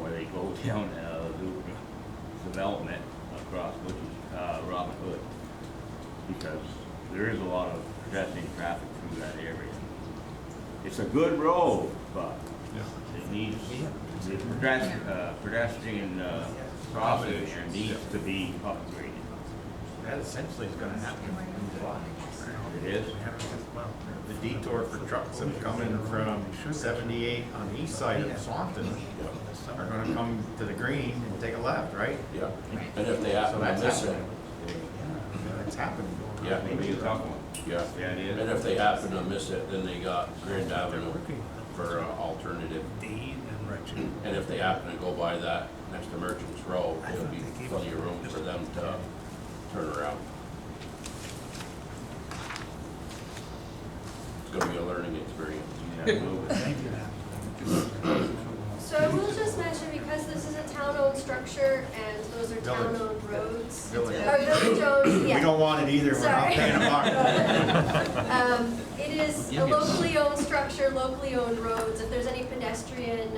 where they go down the development across Robin Hood, because there is a lot of pedestrian traffic through that area. It's a good road, but it needs the pedestrian crossing there needs to be upgraded. That essentially is gonna happen in July. It is. The detour for trucks that are coming from 78 on the east side of Swanton are gonna come to the green and take a left, right? Yeah. And if they happen to miss it, It's happening. Yeah, maybe a tough one. Yeah, it is. And if they happen to miss it, then they got Grand Avenue for alternative. Dean and Richard. And if they happen to go by that next to Merchants Row, there'll be plenty of room for them to turn around. It's gonna be a learning experience. So I will just mention, because this is a town-owned structure and those are town-owned roads. Village. Or village-owned, yeah. We don't want it either, we're not Sorry. paying a mark. It is a locally owned structure, locally owned roads. If there's any pedestrian,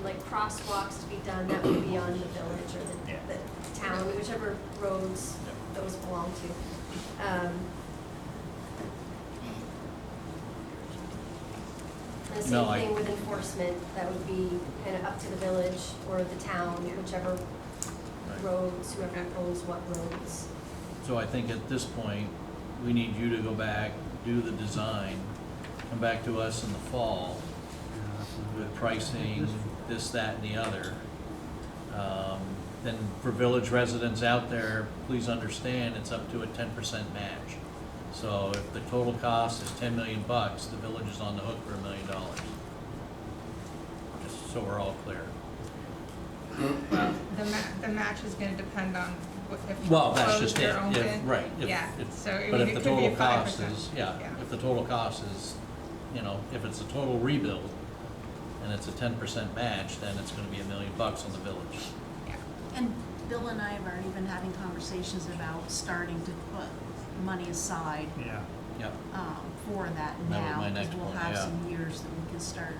like crosswalks to be done, that would be on the village or the town, whichever roads those belong to. And the No, same I- thing with enforcement, that would be kind of up to the village or the town, whichever roads, whoever owns what roads. So I think at this point, we need you to go back, do the design, come back to us in the fall with pricing, this, that, and the other. Then for village residents out there, please understand, it's up to a 10% match. So if the total cost is 10 million bucks, the village is on the hook for $1 million. Just so we're all clear. The match is gonna depend on if Well, you that's close just or it, open. if, right. Yeah, so I But mean, if it the could be total cost 5%. is, if the total cost is, if it's a total rebuild and it's a 10% match, then it's gonna be $1 million bucks on the village. And Bill and I have already been having conversations about starting to put money aside Yeah. Yep. For that That was now, my because next we'll point, have yeah. some years that we can start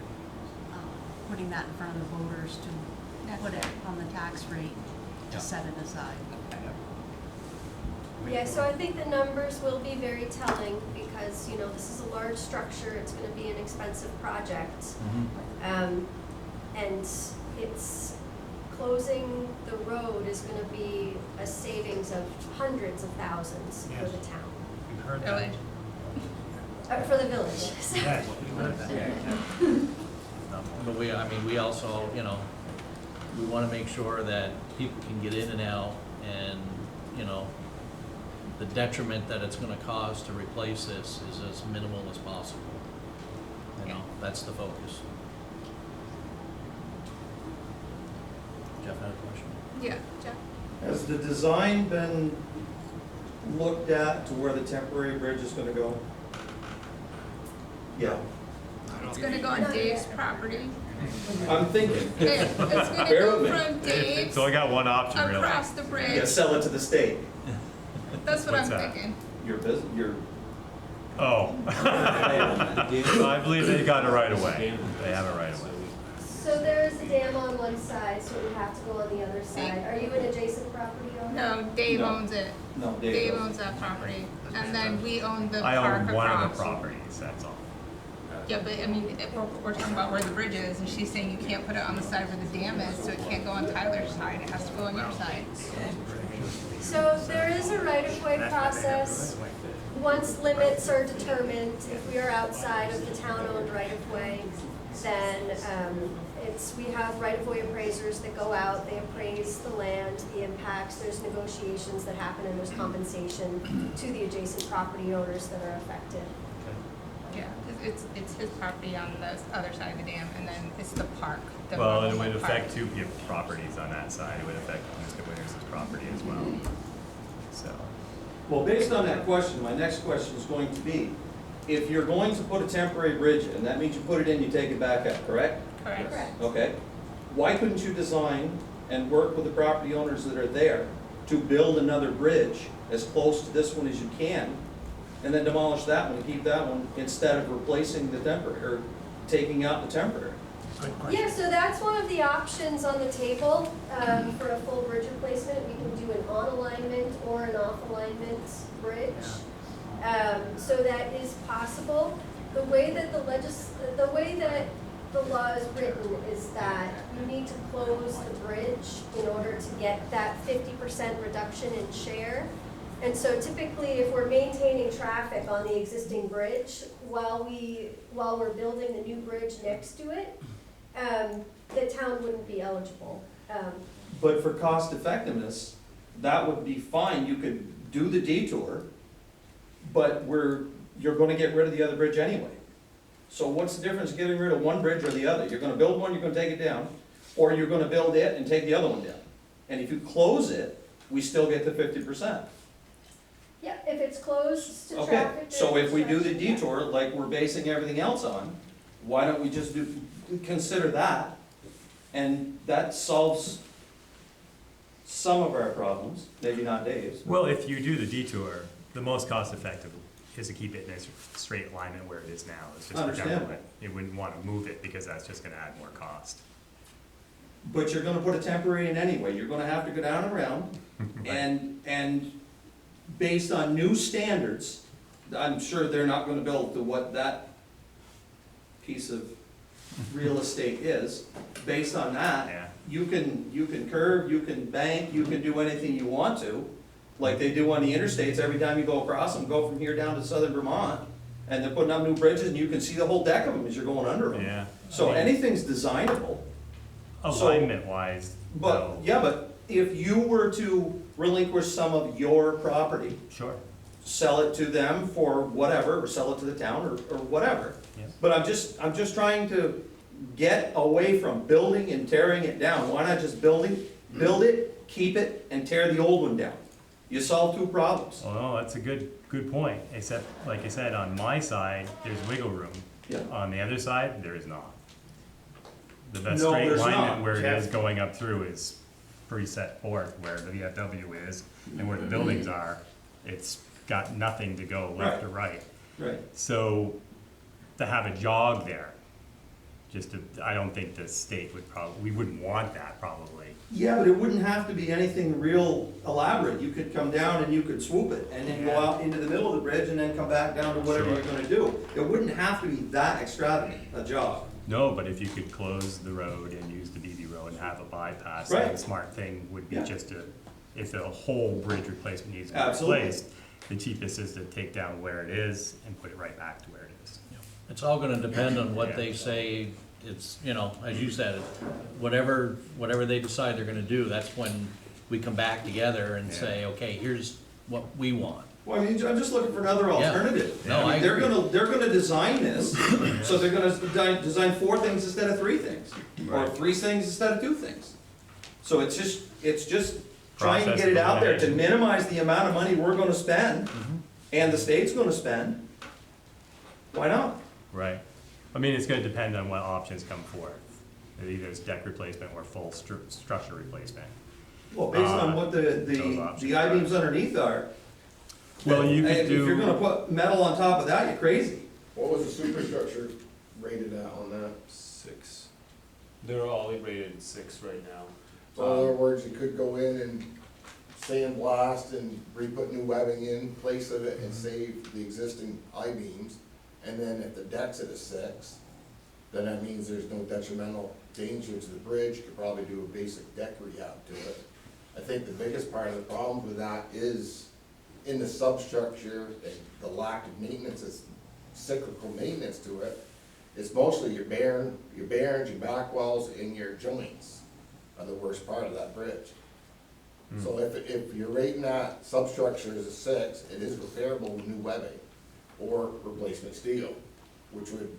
putting that in front of the voters to put it on the tax rate to Yeah. set it aside. Yeah, so I think the numbers will be very telling because, this is a large structure, it's gonna be an expensive project. Mm-hmm. And it's, closing the road is gonna be a savings of hundreds of thousands for Yes. the town, We've heard that. Village. for the village. Yes, we've heard that. But we also, we wanna make sure that people can get in and out and, the detriment that it's gonna cause to replace this is as minimal as possible. That's the focus. Jeff had a question? Yeah, Jeff? Has the design been looked at to where the temporary bridge is gonna go? Yeah. It's gonna go on Dave's property. I'm thinking. It's gonna Bear go with me. from Dave's It's only got one option, really. across the Yeah, bridge. sell it to the state. That's what I'm What's that? thinking. Your business, your. Oh. I believe they got it right away. They have it right away. So there's a dam on one side, so it would have to go on the other side. Are you an adjacent property owner? No, Dave No. owns it. No, Dave Dave. owns that property. And then we own the I park own one of the across. properties, that's all. Yeah, but I mean, if we're talking about where the bridge is, and she's saying you can't put it on the side where the dam is, so it can't go on Tyler's side, it has to go on your side. So there is a right-of-way process. Once limits are determined, if we are outside of the town-owned right-of-way, then we have right-of-way appraisers that go out, they appraise the land, the impacts, there's negotiations that happen, and there's compensation to the adjacent property owners that are affected. Yeah, it's his property on the other side of the dam, and then it's the park. the Well, it normal would park. affect two properties on that side. It would affect Mr. Winters' property as well. So, Well, based on that question, my next question is going to be, if you're going to put a temporary bridge in, that means you put it in, you take it back up, correct? Correct. Okay. Why couldn't you design and work with the property owners that are there to build another bridge as close to this one as you can, and then demolish that one and keep that one instead of replacing the temporary, or taking out the temporary? Yeah, so that's one of the options on the table for a full bridge replacement. We can do an on-alignment or an off-alignment bridge. So that is possible. The way that the law is written is that you need to close the bridge in order to get that 50% reduction in share. And so typically, if we're maintaining traffic on the existing bridge while we're building the new bridge next to it, the town wouldn't be eligible. But for cost effectiveness, that would be fine. You could do the detour but you're gonna get rid of the other bridge anyway. So what's the difference getting rid of one bridge or the other? You're gonna build one, you're gonna take it down, or you're gonna build it and take the other one down. And if you close it, we still get the 50%. Yeah, if it's closed to Okay, traffic. so if we do the construction, yeah. detour like we're basing everything else on, why don't we just consider that? And that solves some of our problems, maybe not Dave's. Well, if you do the detour, the most cost effective is to keep it in a straight alignment where it is now. It's just Understandable. redundant. You wouldn't want to move it because that's just gonna add more cost. But you're gonna put a temporary in anyway, you're gonna have to go down and around, and based on new standards, I'm sure they're not gonna build to what that piece of real estate is. Based on that, Yeah. you can curve, you can bank, you can do anything you want to, like they do on the interstates, every time you go across them, go from here down to southern Vermont, and they're putting up new bridges, and you can see the whole deck of them as you're going under them. Yeah. So anything's designable. Alignment wise, But, yeah, but if you were to relinquish some of your property, sure. sell it to them for whatever, or sell it to the town, or whatever. Yes. But I'm just trying to get away from building and tearing it down. Why not just build it, keep it, and tear the old one down? You solve two problems. Well, no, that's a good point, except, like I said, on my side, there's wiggle room. Yeah. On the other side, there is not. The best No, straight there's alignment not. where it Jeff. is going up through is preset forth, where the VFW is, and where the buildings are, it's got nothing to go left or right. Right. So, to have a jog there, I don't think the state would we wouldn't want that probably. Yeah, but it wouldn't have to be anything real elaborate. You could come down and you could swoop it, and then go out into the middle of the bridge, and then come back down to whatever Sure. you're gonna do. It wouldn't have to be that extravagant, a job. No, but if you could close the road and use the BB road and have a bypass, Right. then the smart thing would be Yeah. just if the whole bridge replacement needs to be Absolutely. replaced, the cheapest is to take down where it is and put it right back to where it is. It's all gonna depend on what Yeah. they say, it's, as you said, whatever they decide they're gonna do, that's when we come back together and Yeah. say, okay, here's what we want. Well, I mean, I'm just looking for another Yeah. alternative. No, I They're agree. they're gonna design this, so they're gonna design 4 things instead of 3 things, or Right. 3 things instead of 2 things. So it's just trying to Process get it out there to elimination. minimize the amount of money we're gonna spend, and the state's gonna spend. Why not? Right. I mean, it's gonna depend on what options come forth. Either it's deck replacement or full structure replacement. Well, based on what those the options I-beams underneath are. Well, you could If you're do, gonna put metal on top of that, you're crazy. What was the superstructure rated at on that? 6. They're all rated 6 right now. So in other words, you could go in and sandblast and re-put new webbing in place of it and save the existing I-beams. And then if the deck's at a 6, then that means there's no detrimental danger to the bridge. You could probably do a basic deck rehab to it. I think the biggest part of the problem with that is in the substructure, and the lack of maintenance, is cyclical maintenance to it. It's mostly your bearings, your back wells, and your joints are the worst part of that bridge. So if you're rating that substructure as a 6, it is repairable with new webbing or replacement steel, which would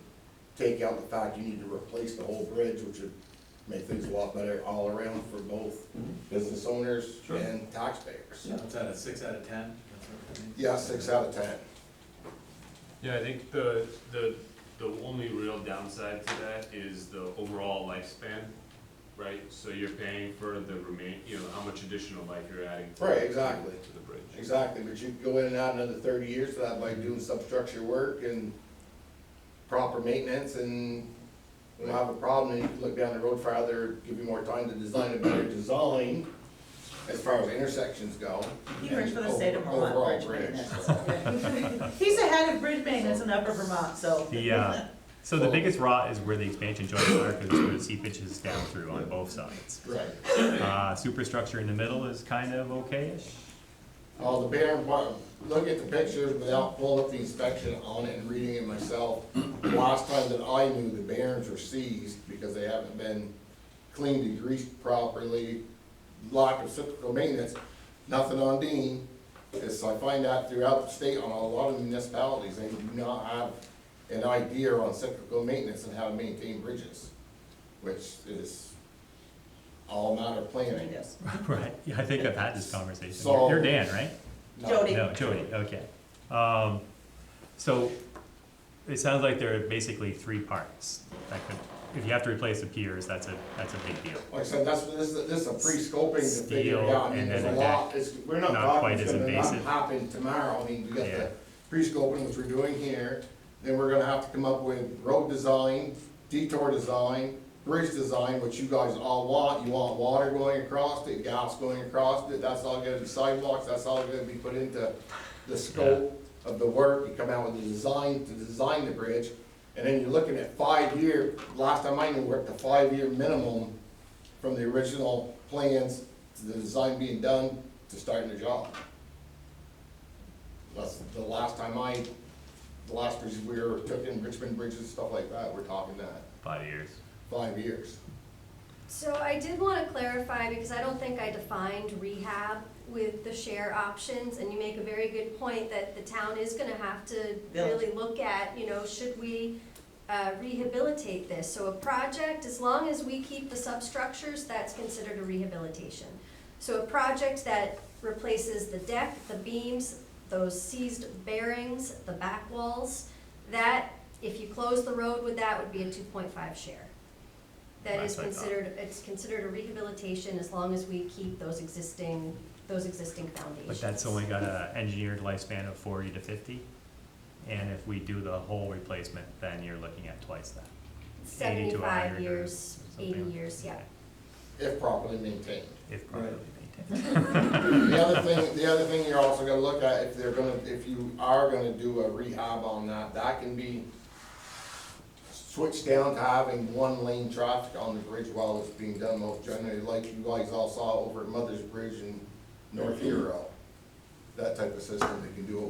take out the fact you need to replace the whole bridge, which would make things a lot better all around for both business owners Sure. and taxpayers. Yeah. What's that, a 6 out of 10? Yeah, 6 out of 10. Yeah, I think the only real downside to that is the overall lifespan, right? So you're paying for the how much additional life you're adding to Right, exactly. to the bridge. Exactly, but you could go in and add another 30 years to that by doing substructure work and proper maintenance, and you don't have a problem, and you can look down the road farther, give you more time to design a better design as far as intersections go. He works for the state of and Vermont overall Bridge Maintenance. He's the head of bridge maintenance in Upper Vermont, so. so the biggest rot is where the expansion joints are, because it's where the seepage is down through on both sides. Right. Superstructure in the middle is kind of okay-ish. Oh, the bearing part, look at the pictures without pulling up the inspection on it and reading it myself. Last time that I knew, the bearings were seized because they haven't been cleaned and greased properly, lack of cyclical maintenance, nothing on Dean, Is I find that throughout the state on a lot of municipalities, they do not have an idea on cyclical maintenance and how to maintain bridges, which is all a matter of planning. Yes. Right, yeah, I think I've had this conversation. So- You're Dan, right? No. Jody. No, Jody, okay. So, it sounds like there are basically three parts. That could, if you have to replace the piers, that's a big deal. Like I said, this is a pre-scoping to figure it Steel out. I mean, and there's then a a lot, deck. we're not Not talking, quite it's as gonna not invasive. happen tomorrow. I mean, we got Yeah. the pre-scoping, which we're doing here, then we're gonna have to come up with road design, detour design, bridge design, which you guys all want. You want water going across it, gas going across it, that's all gonna be sidewalks, that's all gonna be put into the scope of the work. You come out with the design to design the bridge, and then you're looking at 5-year, last time I knew, worked a 5-year minimum from the original plans to the design being done to starting the job. That's the last bridges we were took in, Richmond bridges, stuff like that, we're talking that, 5 years. 5 years. So I did want to clarify, because I don't think I defined rehab with the share options, and you make a very good point that the town is gonna have to really look at, you know, should we rehabilitate this? So a project, as long as we keep the substructures, that's considered a rehabilitation. So a project that replaces the deck, the beams, those seized bearings, the back walls, that, if you close the road with that, would be a 2.5 share. That is That's what I thought. it's considered a rehabilitation as long as we keep those existing foundations. But that's only got a engineered lifespan of 40 to 50. And if we do the whole replacement, then you're looking at twice that. 80 to 75 100 or years, 80 something. years, yeah. If properly maintained. If properly maintained. The other thing you're also gonna look at, if you are gonna do a rehab on that can be switched down to having 1-lane traffic on the bridge while it's being done, most generally, like you guys all saw over at Mother's Bridge in North Hero. That type of system, they can do it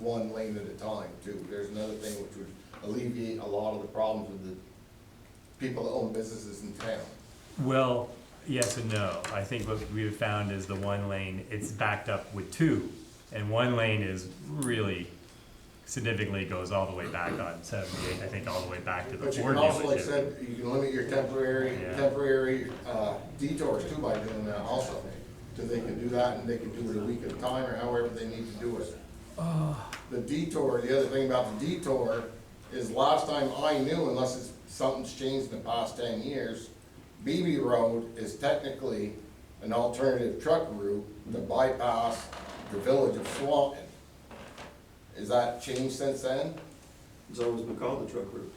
one lane at a time too. There's another thing which would alleviate a lot of the problems with the people that own businesses in town. Well, yes and no. I think what we've found is the 1 lane, it's backed up with 2. And 1 lane is really significantly goes all the way back on 78, I think all the way back to the But you Ford can also, like I dealership. said, you can limit your temporary detours too by doing that also. So they can do that and they can do it a week at a time or however they need to do it. The detour, the other thing about the detour is last time I knew, unless something's changed in the past 10 years, Beebe Road is technically an alternative truck route to bypass the village of Swanton. Is that changed since then? It's always been called the truck route.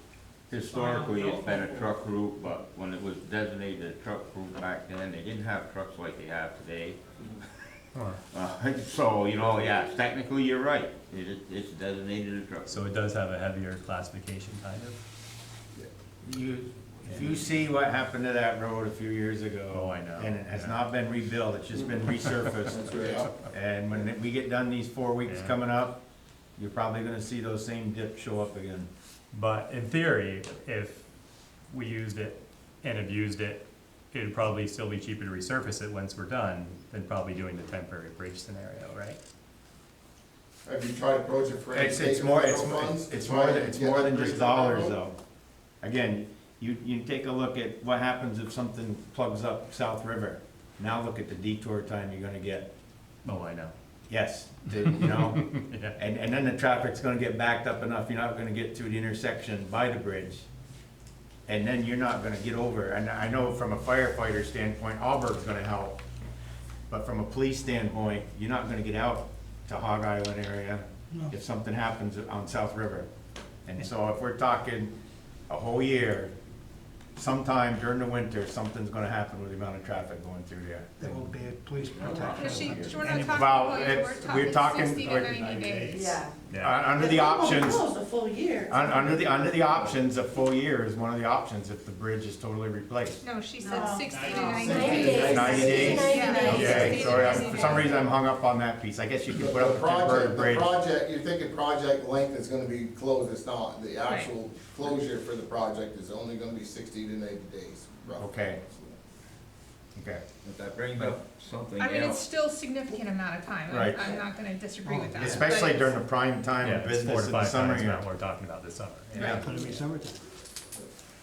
Historically, it's been a truck route, but when it was designated a truck route back then, they didn't have trucks like they have today. So, you know, yeah, technically you're right, it's designated a truck. So it does have a heavier classification, kind of? If you see what happened to that road a few years ago. Oh, I know. And it has Yeah. not been rebuilt, it's just been resurfaced. That's right. And when we get done these 4 weeks Yeah. coming up, you're probably gonna see those same dips show up again. But in theory, if we used it and abused it, it'd probably still be cheaper to resurface it once we're done than probably doing the temporary bridge scenario, right? Have you tried a project for any state or federal funds? It's more than just dollars though. Again, you take a look at what happens if something plugs up South River. Now look at the detour time you're gonna get. Oh, I know. Yes, you know, Yeah. and then the traffic's gonna get backed up enough, you're not gonna get to the intersection by the bridge. And then you're not gonna get over, and I know from a firefighter standpoint, Auburg's gonna help. But from a police standpoint, you're not gonna get out to Hog Island area if something happens on South River. And so if we're talking a whole year, sometime during the winter, something's gonna happen with the amount of traffic going through there. There will be a police protection. We're not talking Well, about, we're we're talking- talking 60 to 90 days. Yeah. Under the options, Closed a full year. under the options, a full year is one of the options if the bridge is totally replaced. No, she said No. 60 to 90 90 days. days. 90 days? Yeah. Okay, 60 sorry, to 90 for some days. reason I'm hung up on that piece. I guess you can put up a The temporary bridge. project, you're thinking project length is gonna be closed, it's not. The actual closure for the project is only gonna be 60 to 90 days, roughly. Okay. Okay, but that brings up something I mean, it's else. still a significant amount of time. Right. I'm not gonna disagree with that. Especially but- during the prime time Yeah, of it's 4 business to in the 5 summer times here. what we're talking about this summer. Yeah. Put it in summertime.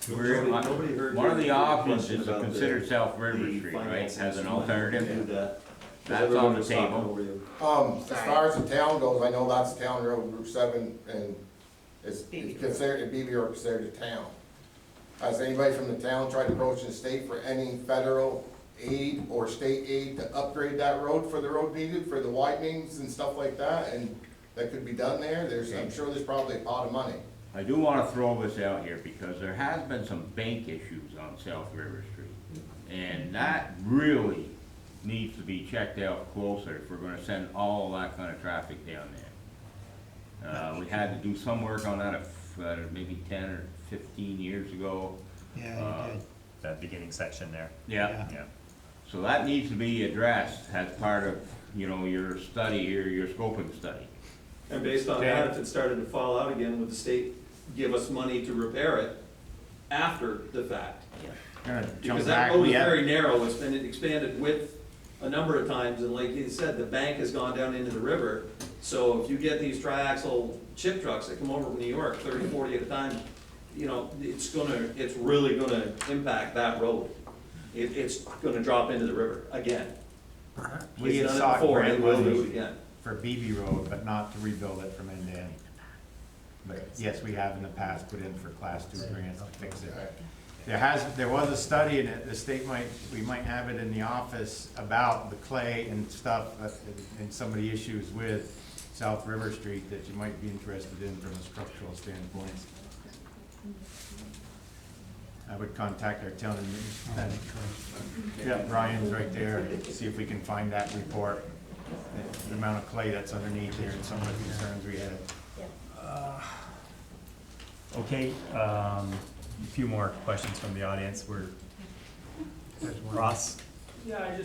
Nobody heard One of the your options question is to about consider the- South River the Street, right, finances. as an You might alternative. do that. That's Everyone on the was talking table. over you. As far as the town goes, I know that's Town Road, Route 7, and it's considered, BB Road considered a town. Has anybody from the town tried approaching the state for any federal aid or state aid to upgrade that road for the road needed, for the widenings and stuff like that, and that could be done there? I'm sure there's probably a pot of money. I do wanna throw this out here, because there has been some bank issues on South River Street. And that really needs to be checked out closer if we're gonna send all that kind of traffic down there. We had to do some work on that, maybe 10 or 15 years ago. Yeah, you did. That beginning section there. Yeah. Yeah. So that needs to be addressed as part of, your study, or your scoping study. And based on Okay. that, if it started to fall out again, would the state give us money to repair it after the fact? Gonna jump Because that back, road we is have- very narrow, it's been expanded width a number of times, and like you said, the bank has gone down into the river. So if you get these triaxle chip trucks that come over from New York, 30, 40 at a time, it's really gonna impact that road. It's gonna drop into the river again. We It's had done it sought before, grant it will do money it again. for BB Road, but not to rebuild it from end to end. But yes, we have in the past put in for class 2 grants to fix it. There was a study in it, we might have it in the office about the clay and stuff, and some of the issues with South River Street that you might be interested in from a structural standpoint. I would contact our town administrator. Yeah, Brian's right there, see if we can find that report, the amount of clay that's underneath there and some of the concerns we had. Okay, a few more questions from the audience. Ross? Yeah,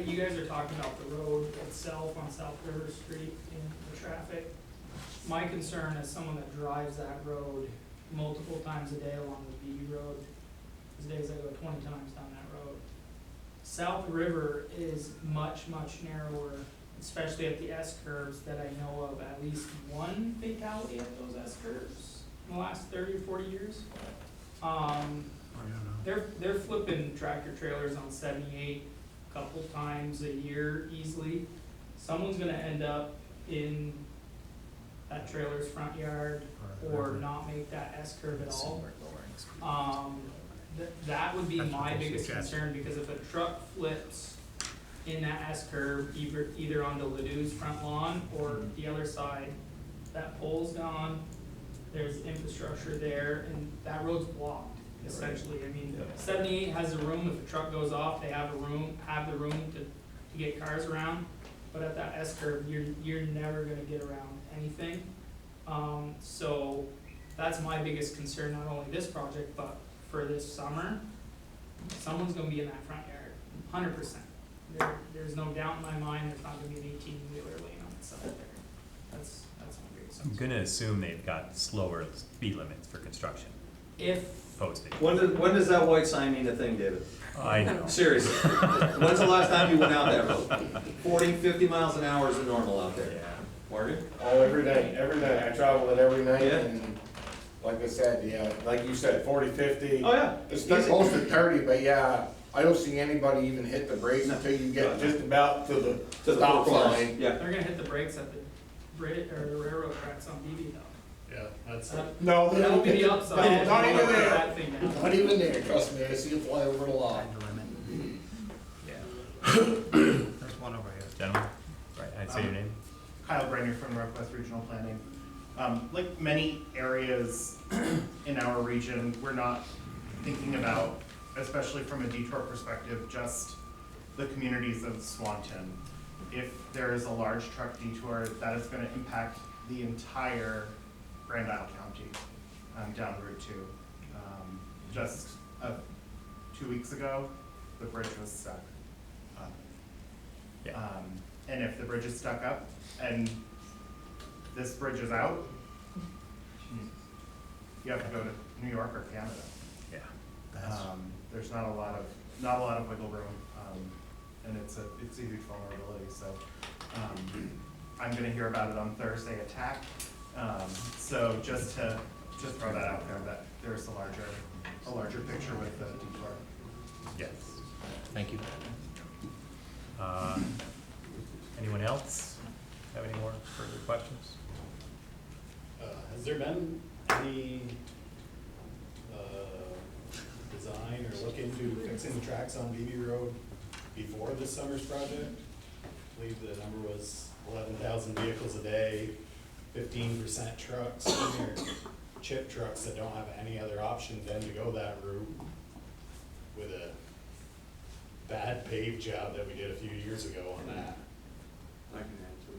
you guys are talking about the road itself on South River Street and the traffic. My concern as someone that drives that road multiple times a day along the BB Road, there's days I go 20 times down that road. South River is much, much narrower, especially at the S curves, that I know of at least one fatality at those S curves in the last 30 or 40 years. They're flipping tractor trailers on 78 a couple times a year easily. Someone's gonna end up in that trailer's front yard or not make that S curve at all. That would be my biggest concern, because if a truck flips in that S curve, either onto Ladou's front lawn or the other side, that pole's gone, there's infrastructure there, and that road's blocked, essentially. I mean, 78 has a room, if a truck goes off, they have the room to get cars around, but at that S curve, you're never gonna get around anything. So that's my biggest concern, not only this project, but for this summer. Someone's gonna be in that front yard, 100%. There's no doubt in my mind, there's not gonna be an 18-wheeler laying on the side there. That's my biggest I'm concern. gonna assume they've got slower speed limits for construction If, posted. When does that white sign mean a thing, David? I know. Seriously, when's the last time you went out that road? 40, 50 miles an hour is the normal out there. Yeah. Morgan? Oh, every night, I travel it every night, Yeah. and like I said, yeah, like you said, 40, 50. Oh, yeah. It's close to 30, but yeah, I don't see anybody even hit the brakes until you get just about to the stop sign. Yeah. they're gonna hit the brakes at the bridge, or the railroad tracks on BB though. Yeah, that's. No, That would be the upside. Not even there, That thing down. not even there, trust me, I see it fly over the lot. There's one over here. Gentlemen, right, I'd say your name. Kyle Brenner from Northwest Regional Planning. Like many areas in our region, we're not thinking about, especially from a detour perspective, just the communities of Swanton. If there is a large truck detour, that is going to impact the entire Grand Isle County down Route 2. Just 2 weeks ago, the bridge was stuck. And if the bridge is stuck up and this bridge is out, you have to go to New York or Canada. Yeah. There's not a lot of wiggle room. and it's a huge vulnerability, so, I'm gonna hear about it on Thursday at TAC. So just to throw that out there, that there's a larger picture with the detour. Yes. Thank you. Anyone else have any more further questions? Has there been any design or look into fixing the tracks on BB Road before this summer's project? I believe the number was 11,000 vehicles a day, 15% trucks, and they're chip trucks that don't have any other option than to go that route with a bad paved job that we did a few years ago on that. I can answer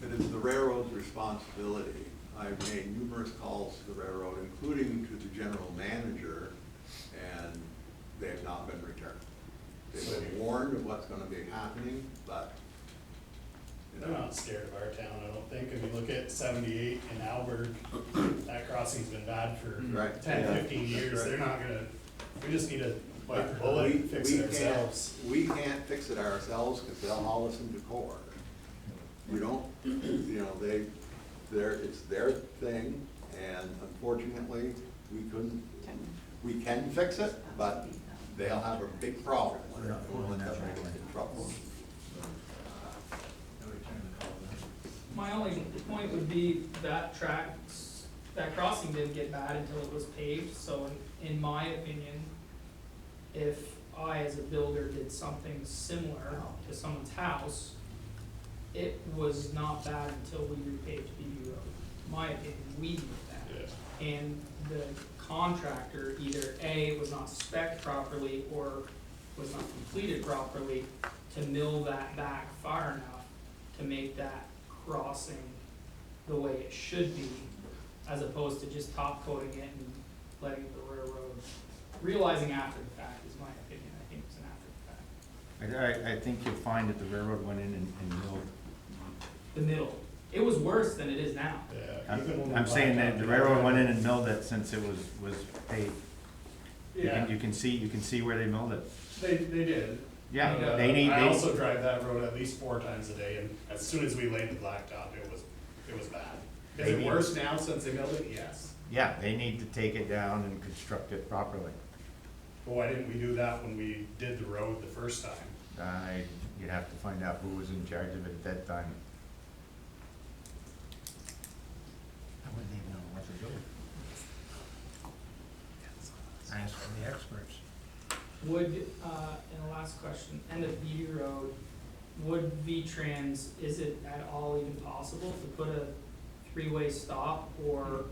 that. It is the railroad's responsibility. I've made numerous calls to the railroad, including to the general manager, and they have not been returned. They've been warned of what's gonna be happening, but They're not scared of our town, I don't think. If you look at 78 in Alberg, that crossing's been bad for Right. 10, Yeah. 15 years. That's right. They're not gonna, we just need to bite the but bullet and fix it ourselves. we can't fix it ourselves because they'll haul us into court. We don't, you know, it's their thing, and unfortunately, we can fix it, but they'll have a big problem with it. We'll end up in trouble. My only point would be that that crossing didn't get bad until it was paved, so in my opinion, if I as a builder did something similar to someone's house, it was not bad until we repaved BB Road. In my opinion, we did that. Yeah. And the contractor either A, was not spec'd properly or was not completed properly to mill that back far enough to make that crossing the way it should be, as opposed to just top coating it and letting the railroad, realizing after the fact is my opinion. I think it's an after the fact. I think you'll find that the railroad went in and milled. The middle, it was worse than it is now. Yeah, even when we I'm saying that blacked the out railroad went in road. and milled it since it was paved. Yeah. You can see where they milled it. They did. Yeah, And, they I also drive that road at least 4 times a day, and as soon as we laid the blacktop, it was bad. Is They it need- worse now since they milled it? Yes. Yeah, they need to take it down and construct it properly. But why didn't we do that when we did the road the first time? You'd have to find out who was in charge of it at that time. I wouldn't even know what to do. Ask for the experts. Would, and the last question, end of BB Road, would V-Trans, is it at all even possible to put a 3-way stop or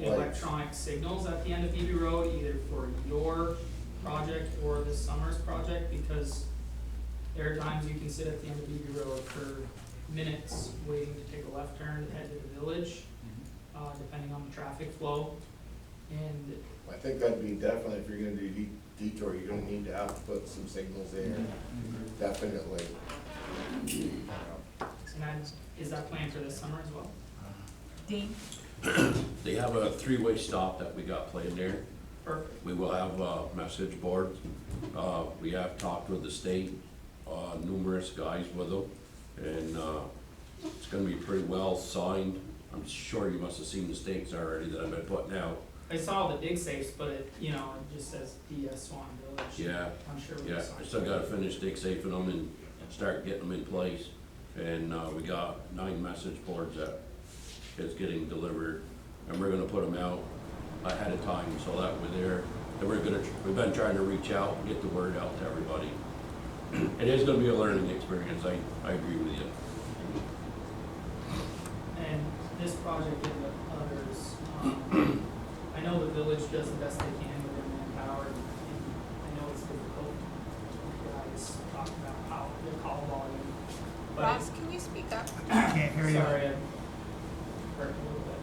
electronic signals at the end of BB Road, either for your project or this summer's project? Because there are times you can sit at the end of BB Road for minutes waiting to take a left turn to head to the village, depending on the traffic flow. And I think that'd be definitely, if you're gonna do detour, you're gonna need to have to put some signals there, definitely. is that planned for this summer as well? Dean? They have a 3-way stop that we got planned there. Perfect. We will have message boards. We have talked with the state, numerous guys with them, and it's gonna be pretty well signed. I'm sure you must have seen the stakes already that I've been putting out. I saw the dig safes, but it, it just says DS Swan Village. Yeah, I'm sure we yeah, saw I still gotta finish dig safing them and start getting them in place. And we got 9 message boards that is getting delivered, and we're gonna put them out ahead of time, so that we're there. And we've been trying to reach out and get the word out to everybody. It is gonna be a learning experience, I agree with you. And this project and the others, I know the village does the best they can with their manpower, and I know it's difficult. You guys talk about how the call volume, but Ross, can you speak up? I can't hear you. sorry, I hurt a little bit.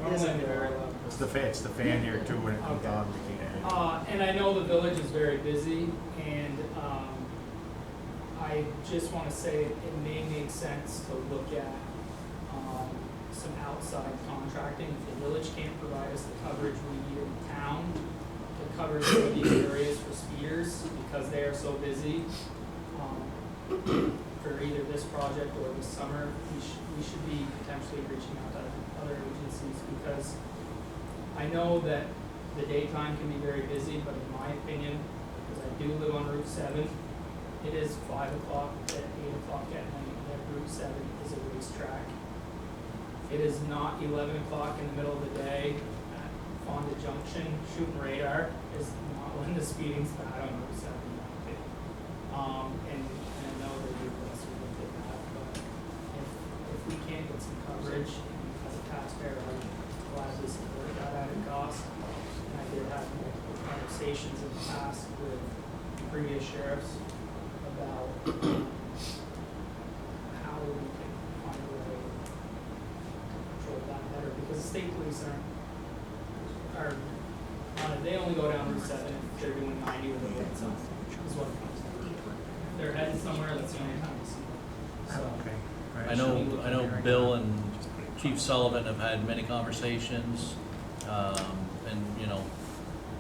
Normally I'm very loud. It's the fan here too when it comes on. We can't hear you. And I know the village is very busy, and I just want to say it may make sense to look at some outside contracting. If the village can't provide us the coverage we need in town to it covers some of these areas for speeders because they are so busy. For either this project or this summer, we should be potentially reaching out to other agencies because I know that the daytime can be very busy, but in my opinion, because I do live on Route 7, it is 5 o'clock at 8 o'clock at night that Route 7 is a racetrack. It is not 11 o'clock in the middle of the day at Fonda Junction shooting radar is not when the speeding's bad on Route 7. And I know they do this, we looked at that, but if we can't get some coverage, as a taxpayer, I would gladly support that added cost. And I did have multiple conversations in the past with previous sheriffs about how we can find a way to control that better, because the state police are they only go down Route 7 if they're doing 90 with the lights on, is what it comes down to. If they're heading somewhere, that's the only time you see them. So, I know Bill and Chief Sullivan have had many conversations, and, you know,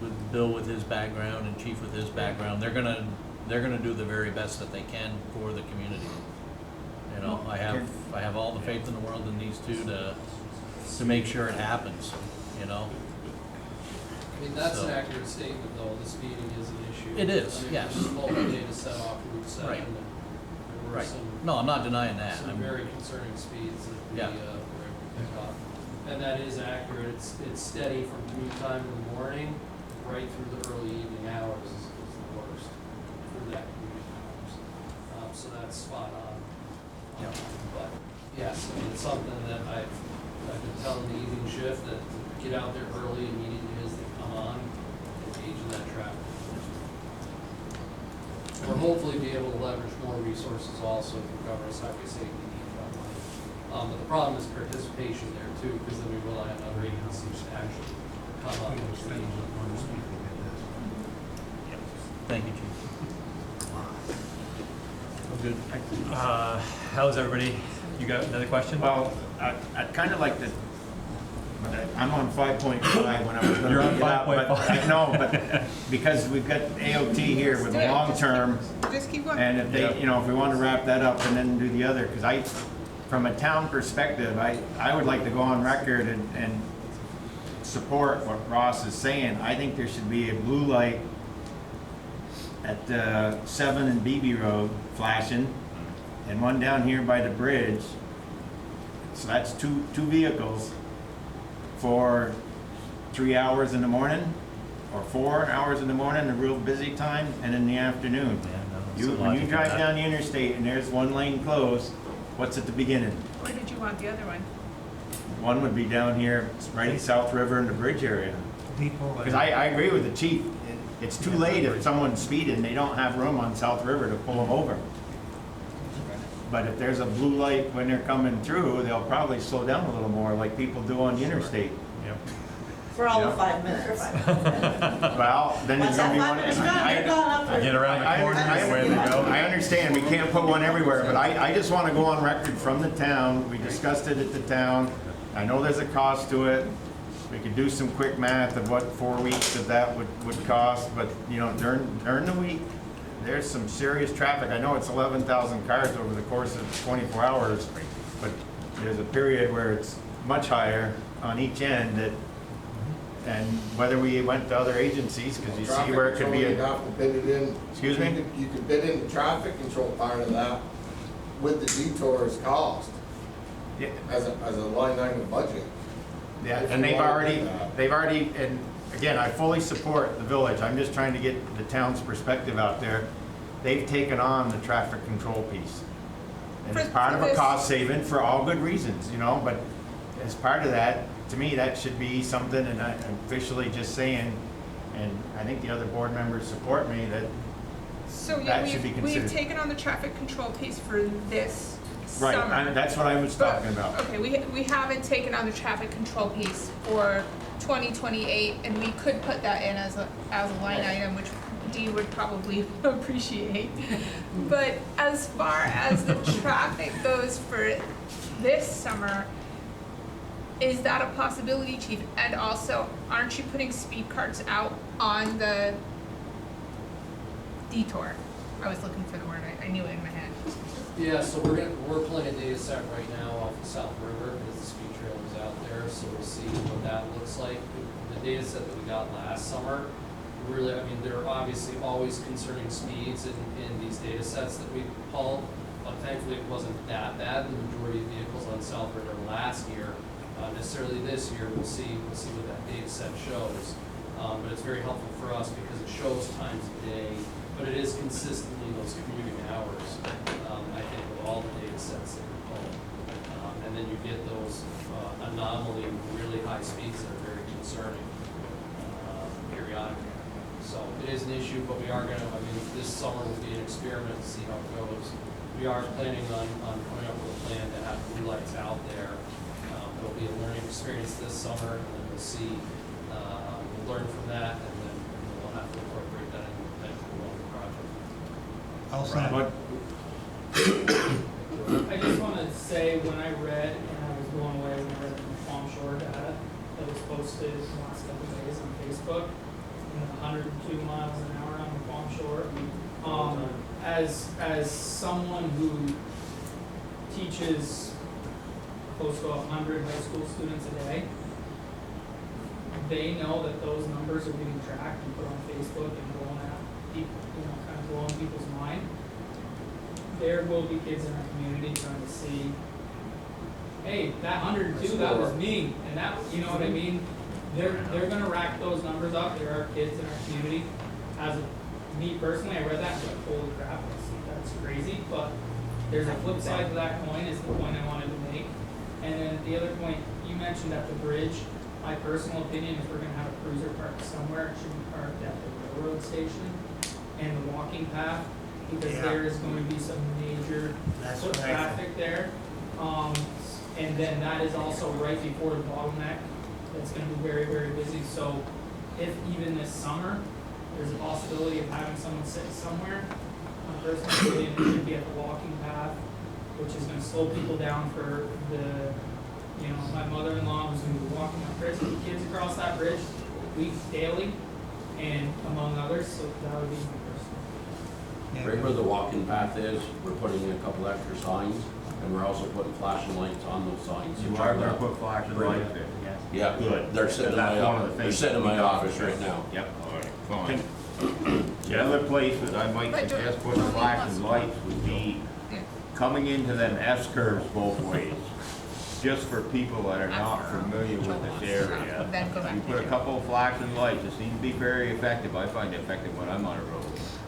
with Bill with his background and Chief with his background, they're gonna do the very best that they can for the community. You know, I have all the faith in the world in these two to make sure it happens, you know? I mean, that's So- an accurate statement, though, the speeding is an issue. It is, I mean, yes. there's multiple data set off Route 7. Right. and there were Right. some No, I'm not denying that. some very concerning speeds that we Yeah. were able to pick up. And that is accurate, it's steady from commute time in the morning right through the early evening hours is the worst through that commuting hours. So that's spot on. Yeah. But yes, I mean, it's something that I've been telling the evening shift that get out there early immediately as they come on, engage in that traffic. Or hopefully be able to leverage more resources also to cover us highway safety needs. But the problem is participation there too, because then we rely on other agencies to actually come up and engage. Thank you, Chief. Good. How's everybody? You got another question? Well, I'd kind of like to, I'm on 5.5 when I was gonna You're on get out, but 5.5. no, but because we've got AOT here with the long term, Just keep going. and if they, you know, if we want to wrap that up and then do the other, because from a town perspective, I would like to go on record and support what Ross is saying. I think there should be a blue light at 7 and Beebe Road flashing, and one down here by the bridge. So that's two vehicles for 3 hours in the morning, or 4 hours in the morning, a real busy time, and in the afternoon. When you drive down the interstate and there's one lane closed, what's at the beginning? Where did you want the other one? One would be down here, right in South River in the bridge area. Because I agree with the chief. It's too late if someone's speeding, they don't have room on South River to pull them over. But if there's a blue light when they're coming through, they'll probably slow down a little more like people do on the interstate. Yep. For all Yeah. of 5 minutes. Well, then there's Once gonna be that one. 5 minutes gone, you're gone up for. Get around the corner and away they go. I understand, we can't put one everywhere, but I just want to go on record from the town. We discussed it at the town. I know there's a cost to it. We could do some quick math of what 4 weeks of that would cost, but, you know, during the week, there's some serious traffic. I know it's 11,000 cars over the course of 24 hours, but there's a period where it's much higher on each end and whether we went to other agencies, because you see where it could be You'd have to bid it in. Excuse me? You could bid in the traffic control part of that with the detours cost Yeah. as a line item budget. Yeah, If and you they've wanna do that. already, and again, I fully support the village. I'm just trying to get the town's perspective out there. They've taken on the traffic control piece. And it's For part of a this- cost saving for all good reasons, you know, but as part of that, to me, that should be something, and I'm officially just saying, and I think the other board members support me, that So yeah, that should be we've considered. taken on the traffic control piece for this Right, summer. that's what I was But- talking about. Okay, we haven't taken on the traffic control piece for 2028, and we could put that in as a line item, which Dean would probably appreciate. But as far as the traffic goes for this summer, Is that a possibility, chief? And also, aren't you putting speed carts out on the detour? I was looking for the word, I knew it in my head. Yeah, so we're pulling a data set right now off the South River, because the speed trail is out there, so we'll see what that looks like. The data set that we got last summer, really, I mean, there are obviously always concerning speeds in these data sets that we pulled, but thankfully it wasn't that bad. The majority of vehicles on South River last year, necessarily this year, we'll see what that data set shows. But it's very helpful for us because it shows times of day, but it is consistently those commuting hours, I think, with all the data sets that we pull. And then you get those anomaly, really high speeds that are very concerning periodically. So it is an issue, but we are gonna, I mean, this summer will be an experiment to see how it goes. We are planning on coming up with a plan to have blue lights out there. It'll be a learning experience this summer, and then we'll see, we'll learn from that, and then we'll have to incorporate that in the longer project. I just want to say, when I read, and I was blown away when I read the Palm Shore data that was posted in the last couple of days on Facebook, 102 miles an hour on the Palm Shore. As someone who teaches close to 100 high school students a day, they know that those numbers are being tracked and put on Facebook and blowing out people, kind of blowing people's mind. There will be kids in our community trying to see, hey, that 102, that was me, and that, you know what I mean? They're gonna rack those numbers up. There are kids in our community. Me personally, I read that and was like, holy crap, that's crazy. But there's a flip side to that coin, is the point I wanted to make. And then the other point you mentioned at the bridge, my personal opinion is we're gonna have a cruiser parked somewhere. It should be parked at the railroad station and the walking path, because there is going to be some major foot traffic there. And then that is also right before the bottleneck. It's gonna be very, very busy. So if even this summer, there's a possibility of having someone sit somewhere, my personal opinion, it should be at the walking path, which is gonna slow people down for my mother-in-law who's gonna be walking my kids across that bridge daily, and among others, so that would be my personal. Right where the walking path is, we're putting in a couple extra signs, and we're also putting flashing lights on those signs. You are gonna put flashing lights there? Yeah, Good. they're sitting in That's my, one of the they're things sitting in that we my got office to right now. Yep, all right, fine. The other place that I might suggest putting flashing lights would be coming into them S-curves both ways, just for people that are not familiar with this area. You put a couple of flashing lights, it seems to be very effective. I find it effective when I'm on a road.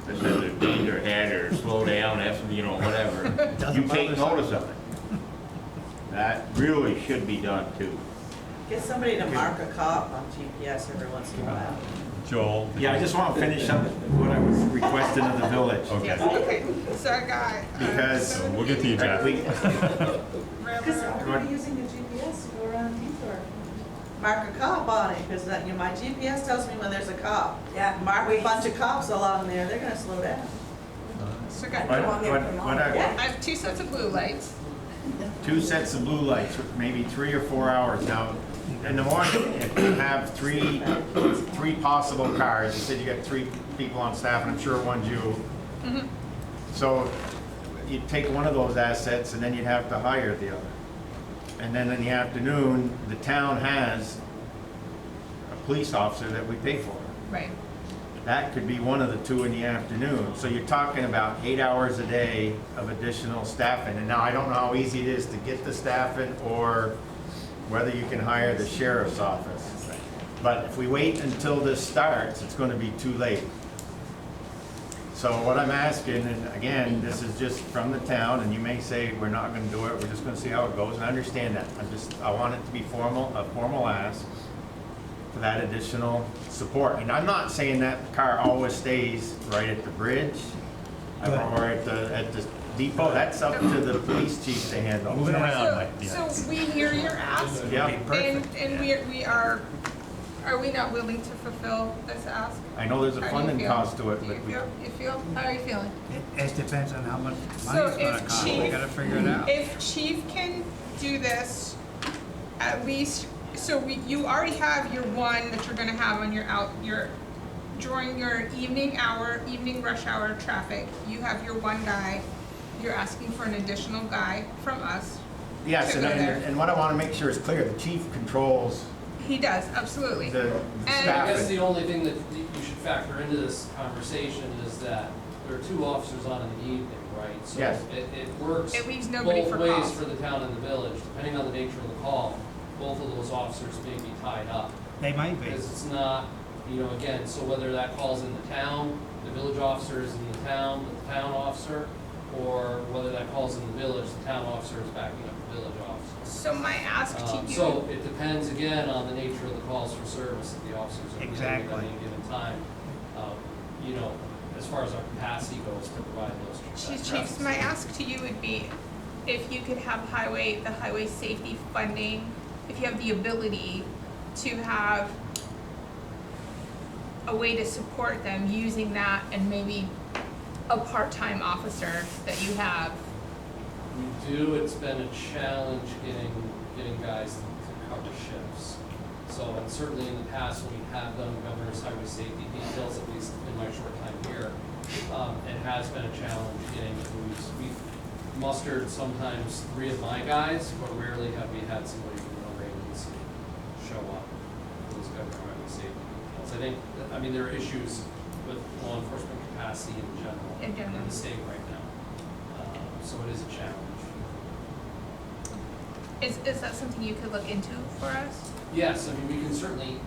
It says a danger ahead or slow down, whatever. You take notice of it. That really should be done too. Get somebody to mark a cop on GPS every once in a while. Joel? Yeah, I just want to finish up what I was requesting of the village. Yes, okay, so I got. Because we'll get to you, Jeff. Because I'm using a GPS to go around detour. Mark a cop on it, because my GPS tells me when there's a cop. Yeah. Mark a bunch of cops along there, they're gonna slow down. So I Yeah. have 2 sets of blue lights. 2 sets of blue lights, maybe 3 or 4 hours. Now, in the morning, if you have three possible cars, you said you got 3 people on staff, and I'm sure one's you. So you'd take one of those assets, and then you'd have to hire the other. And then in the afternoon, the town has a police officer that we pay for. Right. That could be one of the 2 in the afternoon. So you're talking about 8 hours a day of additional staffing. And now I don't know how easy it is to get the staffing or whether you can hire the sheriff's office. But if we wait until this starts, it's going to be too late. So what I'm asking, and again, this is just from the town, and you may say we're not going to do it, we're just going to see how it goes, and I understand that. I want it to be a formal ask for that additional support. And I'm not saying that the car always stays right at the bridge or at the depot. That's up to the police chief to handle. Moving around, So we hear your ask, Yeah. and we are we not willing to fulfill this ask? I know there's a How do you funding feel? cost to it, Do but you feel, how are you feeling? It depends on how much So money it's gonna if cost, we chief, gotta figure it out. if chief can do this at least, so you already have your one that you're gonna have on during your evening rush hour traffic, you have your one guy, you're asking for an additional guy from us. Yes, to and, go there. and what I wanna make sure is clear, the chief controls He does, absolutely. the And- I staff. guess the only thing that you should factor into this conversation is that there are 2 officers on in the evening, right? Yes. So it works It leaves nobody both for ways calls. for the town and the village, depending on the nature of the call. Both of those officers may be tied up. They might be. Because it's not, again, so whether that call's in the town, the village officer is in the town with the town officer, or whether that call's in the village, the town officer is backing up the village officer. So my ask to you. So it depends again on the nature of the calls for service that the officers are doing at Exactly. any given time. As far as our capacity goes to provide those. Chiefs, my ask to you would be, if you could have the highway safety funding, if you have the ability to have a way to support them using that and maybe a part-time officer that you have. We do, it's been a challenge getting guys to cover shifts. So, and certainly in the past, when we have done governor's highway safety details, at least in my short time here, it has been a challenge getting crews. We've mustered sometimes 3 of my guys, but rarely have we had somebody from another agency show up for those governor highway safety details. There are issues with law enforcement capacity in general in the state right now. So it is a challenge. Is that something you could look into for us? Yes, we can certainly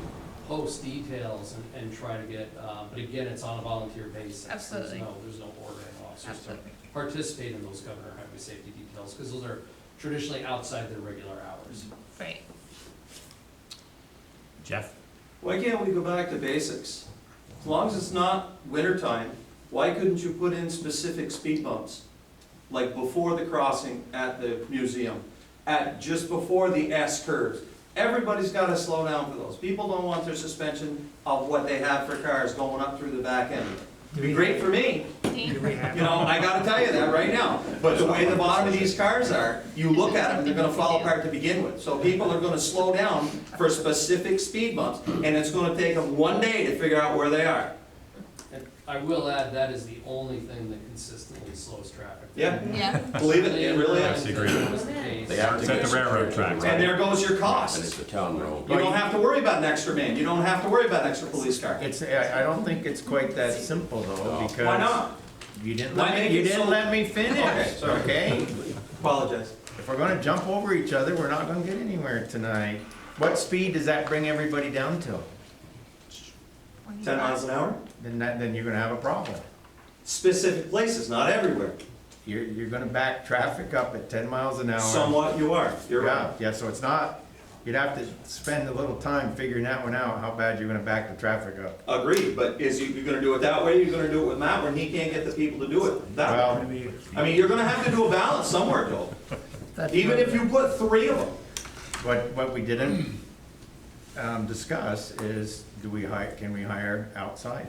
post details and try to get, but again, it's on a volunteer basis. Absolutely. There's no ordering officers to Absolutely. participate in those governor highway safety details, because those are traditionally outside their regular hours. Right. Jeff? Why can't we go back to basics? As long as it's not wintertime, why couldn't you put in specific speed bumps? Like before the crossing at the museum, just before the S curves. Everybody's gotta slow down for those. People don't want their suspension of what they have for cars going up through the back end. It'd be great for me. I gotta tell you that right now. But the way the bottom of these cars are, you look at them, they're gonna fall apart to begin with. So people are gonna slow down for specific speed bumps, and it's gonna take them one day to figure out where they are. And I will add, that is the only thing that consistently slows traffic. Yeah. Yeah. Believe it, it really is. I agree. That was the case. They have to It's at get the railroad tracks. And there goes your And costs. it's a town road. You don't have to worry about an extra man, you don't have to worry about an extra police car. I don't think it's quite that simple though, because. Why not? You didn't Why let make me, you it didn't so- let me finish, Okay, sorry. okay? Apologize. If we're gonna jump over each other, we're not gonna get anywhere tonight. What speed does that bring everybody down to? 10 miles an hour? Then you're gonna have a problem. Specific places, not everywhere. You're gonna back traffic up at 10 miles an hour. Somewhat you are, you're right. Yeah, so it's not, you'd have to spend a little time figuring that one out, how bad you're gonna back the traffic up. Agreed, but you're gonna do it that way, you're gonna do it with Matt, when he can't get the people to do it that way. Well, You're gonna have to do a balance somewhere, Joel. Even if you put 3 of them. what we didn't discuss is, can we hire outside?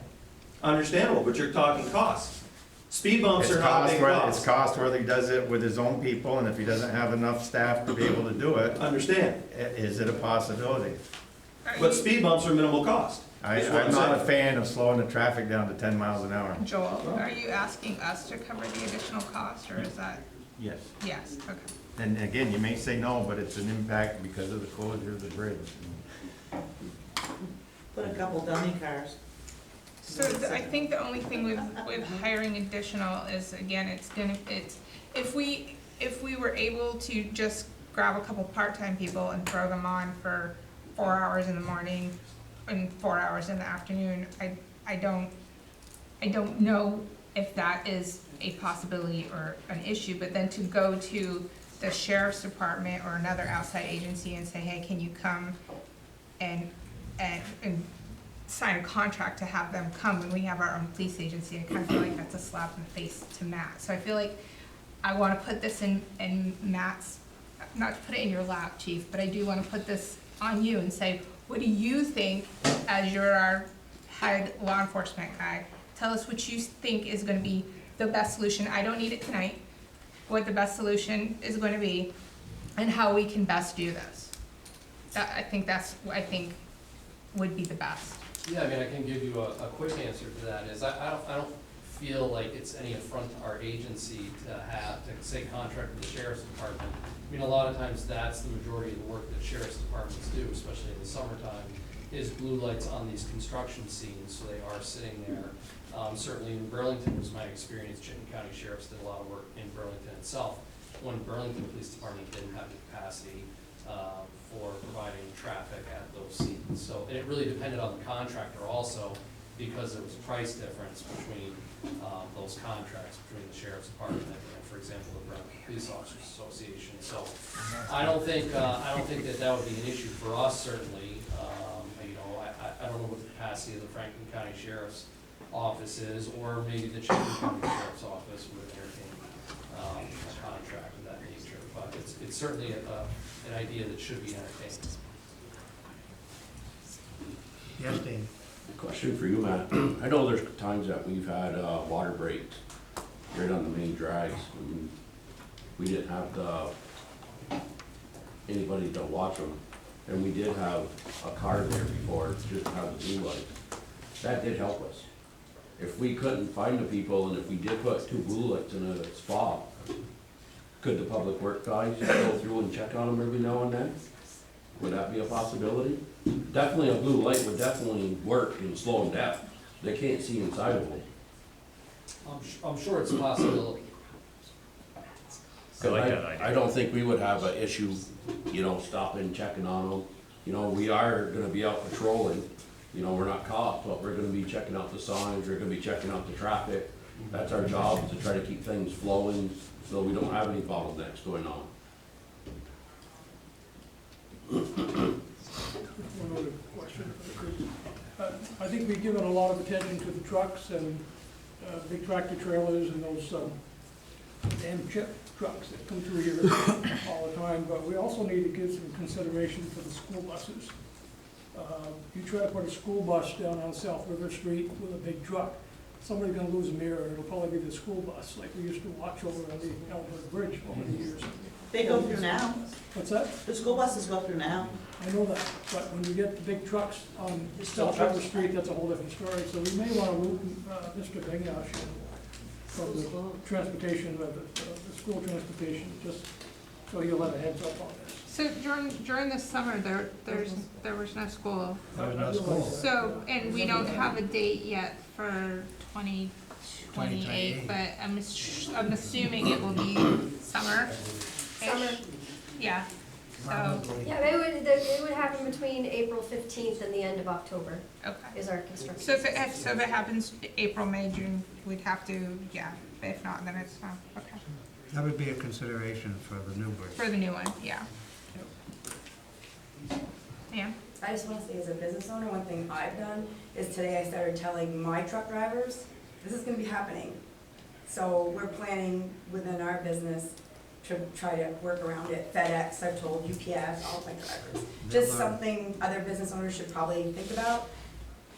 Understandable, but you're talking costs. Speed bumps are not a big It's cost. cost whether he does it with his own people, and if he doesn't have enough staff to be able to do it, Understand, is it a possibility? but speed bumps are minimal cost. is what I'm not a saying. fan of slowing the traffic down to 10 miles an hour. Joel, are you asking us to cover the additional cost, or is that, Yes. yes, okay. And again, you may say no, but it's an impact because of the closure of the bridge. Put a couple dummy cars. So I think the only thing with hiring additional is, again, if we were able to just grab a couple part-time people and throw them on for 4 hours in the morning and 4 hours in the afternoon, I don't know if that is a possibility or an issue, but then to go to the sheriff's department or another outside agency and say, hey, can you come and sign a contract to have them come when we have our own police agency, I kind of feel like that's a slap in the face to Matt. So I feel like I want to put this in Matt's, not to put it in your lap, chief, but I do want to put this on you and say, what do you think, as you're our head law enforcement guy? Tell us what you think is going to be the best solution. I don't need it tonight. What the best solution is going to be and how we can best do this. I think would be the best. Yeah, I mean, I can give you a quick answer to that, is I don't feel like it's any affront to our agency to say contract with the sheriff's department. I mean, a lot of times that's the majority of the work that sheriff's departments do, especially in the summertime, is blue lights on these construction scenes, so they are sitting there. Certainly in Burlington was my experience, Chittenden County Sheriff's did a lot of work in Burlington itself, when Burlington Police Department didn't have the capacity for providing traffic at those scenes. So, and it really depended on the contractor also, because there was a price difference between those contracts between the sheriff's department and, for example, the Burlington Police Officers Association. So, I don't think that would be an issue for us, certainly. You know, I don't know what the capacity of the Franklin County Sheriff's Office is, or maybe the Chittenden County Sheriff's Office would entertain a contract of that nature. But it's certainly an idea that should be entertained. Yes, Dean? Question for you, Matt. I know there's times that we've had water breaks right on the main drags. And we didn't have anybody to watch them. And we did have a car there before, just to have the blue light. That did help us. If we couldn't find the people, and if we did put 2 blue lights in a spot, could the public work guys go through and check on them every now and then? Would that be a possibility? Definitely a blue light would definitely work and slow them down. They can't see inside of them. I'm sure it's a possibility. I like that idea. I don't think we would have an issue, you know, stopping, checking on them. You know, we are gonna be out patrolling. You know, we're not cops, but we're gonna be checking out the signs, we're gonna be checking out the traffic. That's our job, is to try to keep things flowing, so we don't have any bottlenecks going on. One other question. I think we've given a lot of attention to the trucks and big tractor trailers and those damn chip trucks that come through here all the time, but we also need to give some consideration for the school buses. You try to put a school bus down on South River Street with a big truck, somebody's gonna lose a mirror, it'll probably be the school bus, like we used to watch over on the Elbert Bridge over the years. They go through now. What's that? The school buses go through now. I know that, but when you get the big trucks on South River Street, that's a whole different story. So we may want to loop Mr. Bengosh from the transportation, the school transportation, just so he'll have a heads up on this. So during the summer, there was no school. There was no school. So, and we don't have a date yet for 2028, but I'm assuming it will be summer. Summer. Yeah. So, Yeah, it would happen between April 15th and the end of October okay. is our construction. So if it happens April, May, June, we'd have to, yeah. If not, then it's not. Okay. That would be a consideration for the new bridge. For the new one, yeah. Yeah. I just want to say, as a business owner, one thing I've done is today I started telling my truck drivers, this is going to be happening. So we're planning within our business to try to work around it. FedEx, I've told, UPS, all of my drivers. Just something other business owners should probably think about.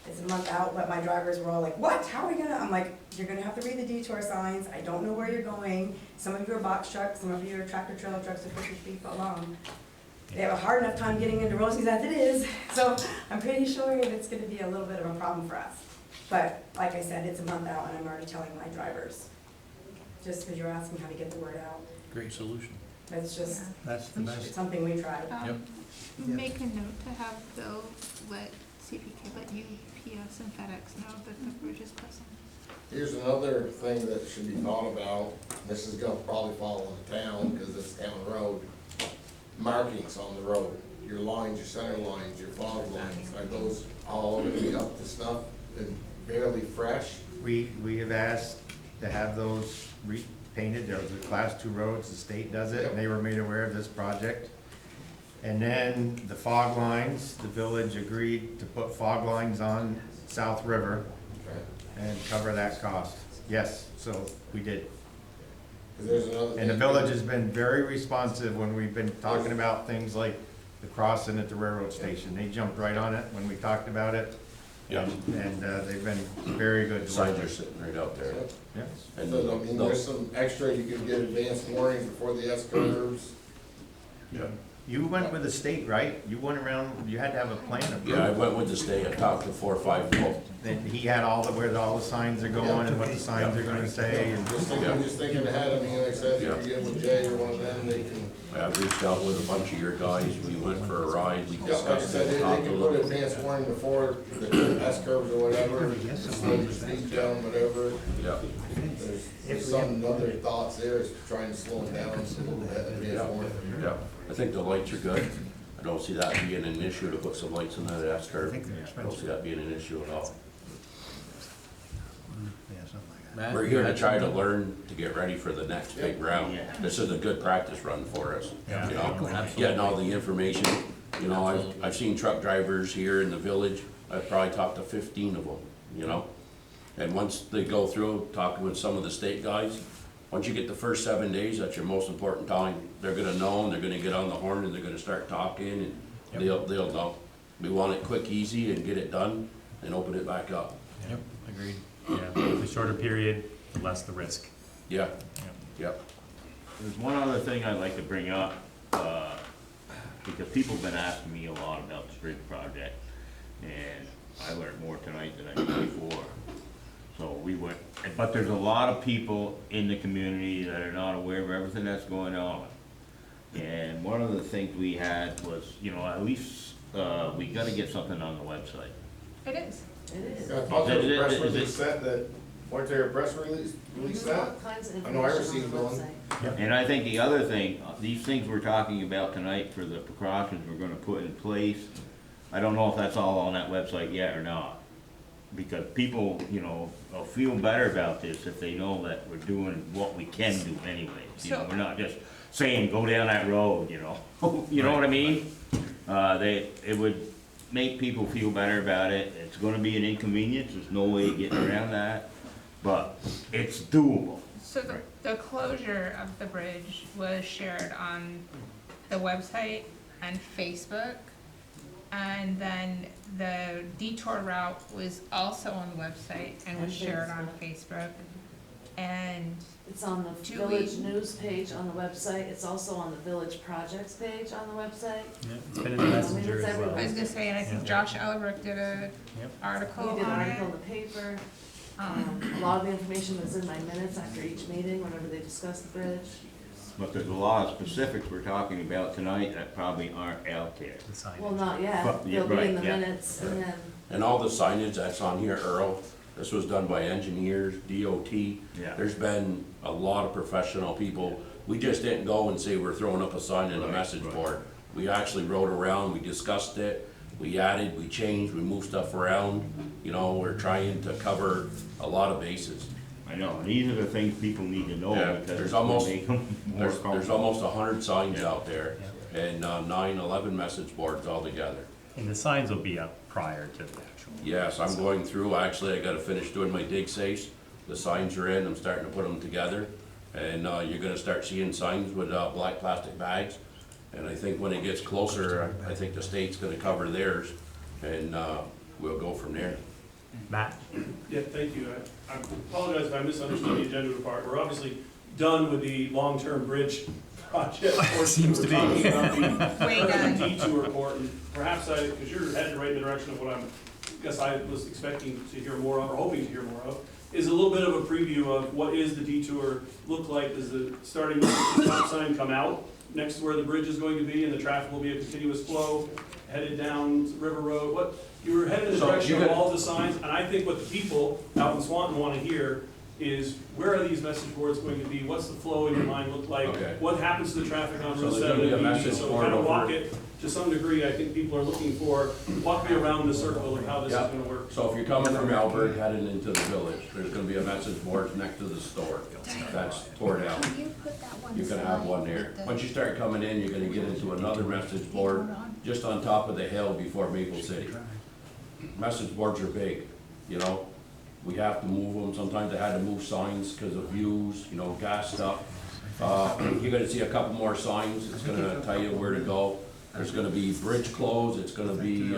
It's a month out, but my drivers were all like, what? How are we gonna? I'm like, you're gonna have to read the detour signs. I don't know where you're going. Some of you are box trucks, some of you are tractor trailer trucks that 50 feet long. They have a hard enough time getting into Rosie's as it is. So I'm pretty sure it's gonna be a little bit of a problem for us. But like I said, it's a month out and I'm already telling my drivers. Just because you're asking how to get the word out. Great solution. It's just That's the best. something we tried. Yep. Make a note to have Bill let CPK, let UPS and FedEx know that the bridge is closing. Here's another thing that should be thought about. This is gonna probably fall on the town, because it's town road. Markings on the road, your lines, your center lines, your fog lines, are those all gonna be up to snuff and barely fresh? We have asked to have those repainted. There was a class 2 roads, the state does it, and they were made aware of this project. And then the fog lines, the village agreed to put fog lines on South River and cover that cost. Yes, so we did. There's another And the thing. village has been very responsive when we've been talking about things like the crossing at the railroad station. They jumped right on it when we talked about it. Yeah. And they've been very good. Signs are sitting right out there. Yeah. And So, I mean, there's some extra, you could get advanced warning before the S curves. Yeah. You went with the state, right? You went around, you had to have a plan approved. Yeah, I went with the state, I talked to 4 or 5 people. Then he had all the, where all the signs are going and what the signs are gonna say and. Just thinking ahead, I mean, like I said, if you get with Jay or one of them, they can, I reached out with a bunch of your guys, we went for a ride, we yeah, like I discussed said, it, they talked a can little put bit. advance warning before the S curves or whatever, slow the speed down, whatever. Yeah, There's some other thoughts there, is trying to slow them down a little bit, advance warning. yeah, I think the lights are good. I don't see that being an issue to put some lights in that S curve. I don't see that being an issue at all. Yeah, something like that. Matt, We're you here to had try to something? learn to get ready for the next big round. This is a good practice run for us, you know, Absolutely. getting all the information. You know, I've seen truck drivers here in the village, I've probably talked to 15 of them, you know? And once they go through, talking with some of the state guys, once you get the first 7 days, that's your most important time. They're gonna know, and they're gonna get on the horn, and they're gonna start talking, and they'll know. We want it quick, easy, and get it done, and open it back up. Yep, agreed. Yeah, the shorter period, the less the risk. Yeah, yep. There's one other thing I'd like to bring up, because people have been asking me a lot about the bridge project, and I learned more tonight than I did before. So we went, but there's a lot of people in the community that are not aware of everything that's going on. And one of the things we had was, you know, at least, we gotta get something on the website. It is. Yeah, I thought there was a press release set that, weren't there a press release that? I know I received one. And I think the other thing, these things we're talking about tonight for the precautions we're gonna put in place, I don't know if that's all on that website yet or not. Because people, you know, will feel better about this if they know that we're doing what we can do anyways. You know, we're not just saying, go down that road, you know, you know what I mean? It would make people feel better about it. It's gonna be an inconvenience, there's no way of getting around that, but it's doable. So the closure of the bridge was shared on the website and Facebook. And then the detour route was also on the website and was shared on Facebook. And it's on the village news page on the website, it's also on the village projects page on the website. Yeah, it's been in the messenger as well. I was gonna say, and I think Josh Elbrook did a article We did an on article in it. the paper. A lot of the information was in my minutes after each meeting, whenever they discussed the bridge. But there's a lot of specifics we're talking about tonight that probably aren't out there. Well, not yet, But, yeah, they'll be in right, the yeah. minutes and then. And all the signage that's on here, Earl, this was done by engineers, DOT. Yeah. There's been a lot of professional people. We just didn't go and say we're throwing up a sign in a message board. We actually rode around, we discussed it, we added, we changed, we moved stuff around. You know, we're trying to cover a lot of bases. I know, and these are the things people need to know Yeah, because there's it's almost, gonna make them more there's comfortable. almost 100 signs out there and 9, 11 message boards altogether. And the signs will be up prior to the actual. Yes, I'm going through, actually, I gotta finish doing my dig safes. The signs are in, I'm starting to put them together. And, you're gonna start seeing signs with, black plastic bags. And I think when it gets closer, I think the state's gonna cover theirs, and, we'll go from there. Matt? Yeah, thank you. I apologize if I misunderstood the agenda part. We're obviously done with the long-term bridge project. Seems to be. We're talking about the Way done. detour report, and perhaps because you're headed right in the direction of what I was expecting to hear more of, or hoping to hear more of, is a little bit of a preview of what is the detour look like. Does the starting with the stop sign come out next to where the bridge is going to be, and the traffic will be a continuous flow headed down River Road? You were headed in the So direction you of got- all the signs, and I think what the people out in Swanton want to hear is, where are these message boards going to be? What's the flow in your mind look like? Okay. What happens to the traffic on So Route there's 7 gonna be a and BD? message So board kind of over- walk it, to some degree, I think people are looking for, walk me around the circle of how this is Yep. gonna work. So if you're coming from Alberg heading into the village, there's gonna be a message board next to the store. That's tore down. You're gonna have one there. Once you start coming in, you're gonna get into another message board just on top of the hill before Maple City. Message boards are big, you know? We have to move them. Sometimes I had to move signs because of views, you know, gas stuff. You're gonna see a couple more signs. It's gonna tell you where to go. There's gonna be bridge closed. It's gonna be,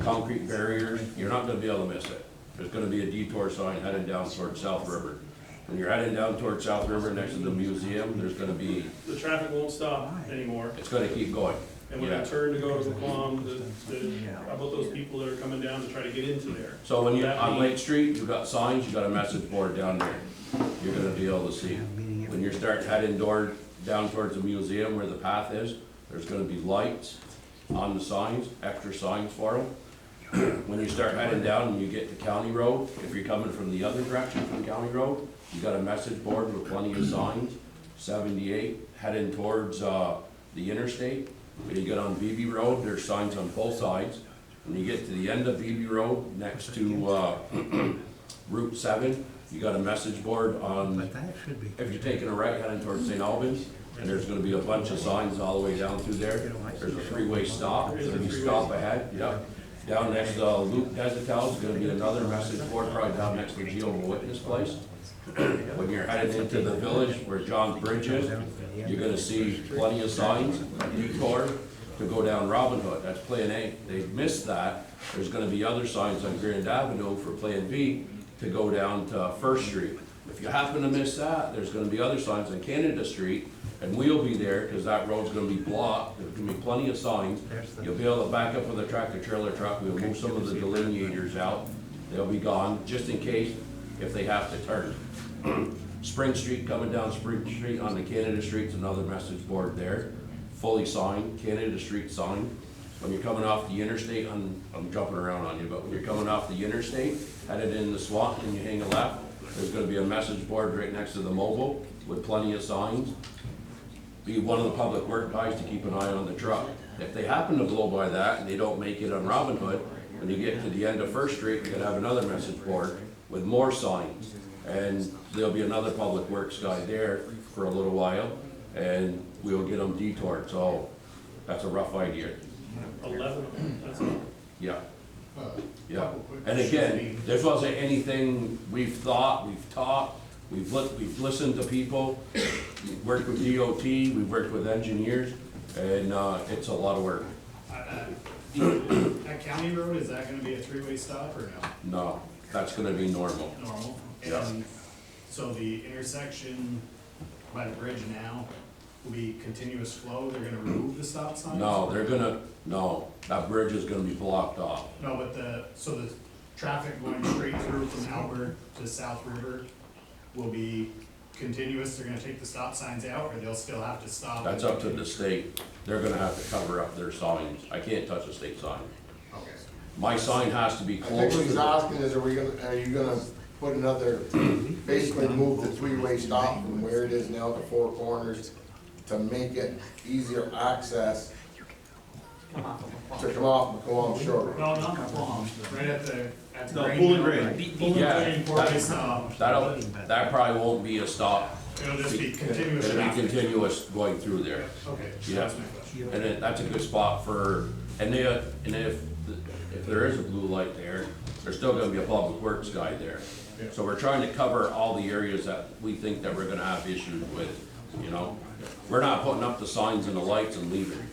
concrete barriers. You're not gonna be able to miss it. There's gonna be a detour sign heading down towards South River. When you're heading down towards South River next to the museum, there's gonna be, The traffic won't stop anymore. it's gonna keep going. And when Yeah. I turn to go to McQuam, how about those people that are coming down to try to get into there? So when you're That on mean- Lake Street, you've got signs, you've got a message board down there. You're gonna be able to see. When you start heading down towards the museum where the path is, there's gonna be lights on the signs, extra signs for them. When you start heading down and you get to County Road, if you're coming from the other direction from County Road, you got a message board with plenty of signs. 78 heading towards the interstate. When you get on BB Road, there's signs on both sides. When you get to the end of BB Road, next to Route 7, you got a message board on, But that should be. if you're taking a right heading towards St. Albans, and there's gonna be a bunch of signs all the way down through there. There's a three-way stop, there's gonna be stop ahead, yep. Down next to Luke Desitel is gonna be another message board, probably down next to Jehovah's Witness place. When you're headed into the village where John's Bridge is, you're gonna see plenty of signs, a detour to go down Robin Hood, that's Plan A. They've missed that, there's gonna be other signs on Grand Avenue for Plan B to go down to First Street. If you happen to miss that, there's gonna be other signs on Canada Street, and we'll be there, cause that road's gonna be blocked, there's gonna be plenty of signs. You'll be able to back up with a tractor trailer truck, we'll move some of the delineators out, they'll be gone, just in case, if they have to turn. Spring Street, coming down Spring Street onto Canada Street's another message board there, fully signed, Canada Street signed. When you're coming off the interstate, I'm jumping around on you, but when you're coming off the interstate, headed into Swanton and you hang a left, there's gonna be a message board right next to the mobile with plenty of signs. Be one of the public work guys to keep an eye on the truck. If they happen to blow by that and they don't make it on Robin Hood, when you get to the end of First Street, you're gonna have another message board with more signs. And there'll be another public works guy there for a little while, and we'll get them detoured, so that's a rough idea. 11, that's all. Yeah. Yeah, and again, this wasn't anything we've thought, we've talked, we've listened to people, we've worked with DOT, we've worked with engineers, and, it's a lot of work. At County Road, is that gonna be a three-way stop or no? No, that's gonna be normal. Normal? Yeah. And so the intersection by the bridge now will be continuous flow, they're gonna remove the stop signs? No, that bridge is gonna be blocked off. No, but so the traffic going straight through from Albert to South River will be continuous, they're gonna take the stop signs out, or they'll still have to stop? That's up to the state, they're gonna have to cover up their signs, I can't touch a state sign. Okay. My sign has to be I think close what to he's the, asking is, are you gonna put another, basically move the three-way stop from where it is now to Four Corners to make it easier access to come off McQuam Shore? No, not McQuam, right at the No, grain Pool and mill. Grain. Pool and Yeah, Grain, four-way stop. that probably won't be a stop. It'll just be continuous It'll be traffic. continuous going through there. Okay, Yeah. that's my question. And that's a good spot for, and if there is a blue light there, there's still gonna be a public works guy there. So we're trying to cover all the areas that we think that we're gonna have issues with, you know? We're not putting up the signs and the lights and leaving.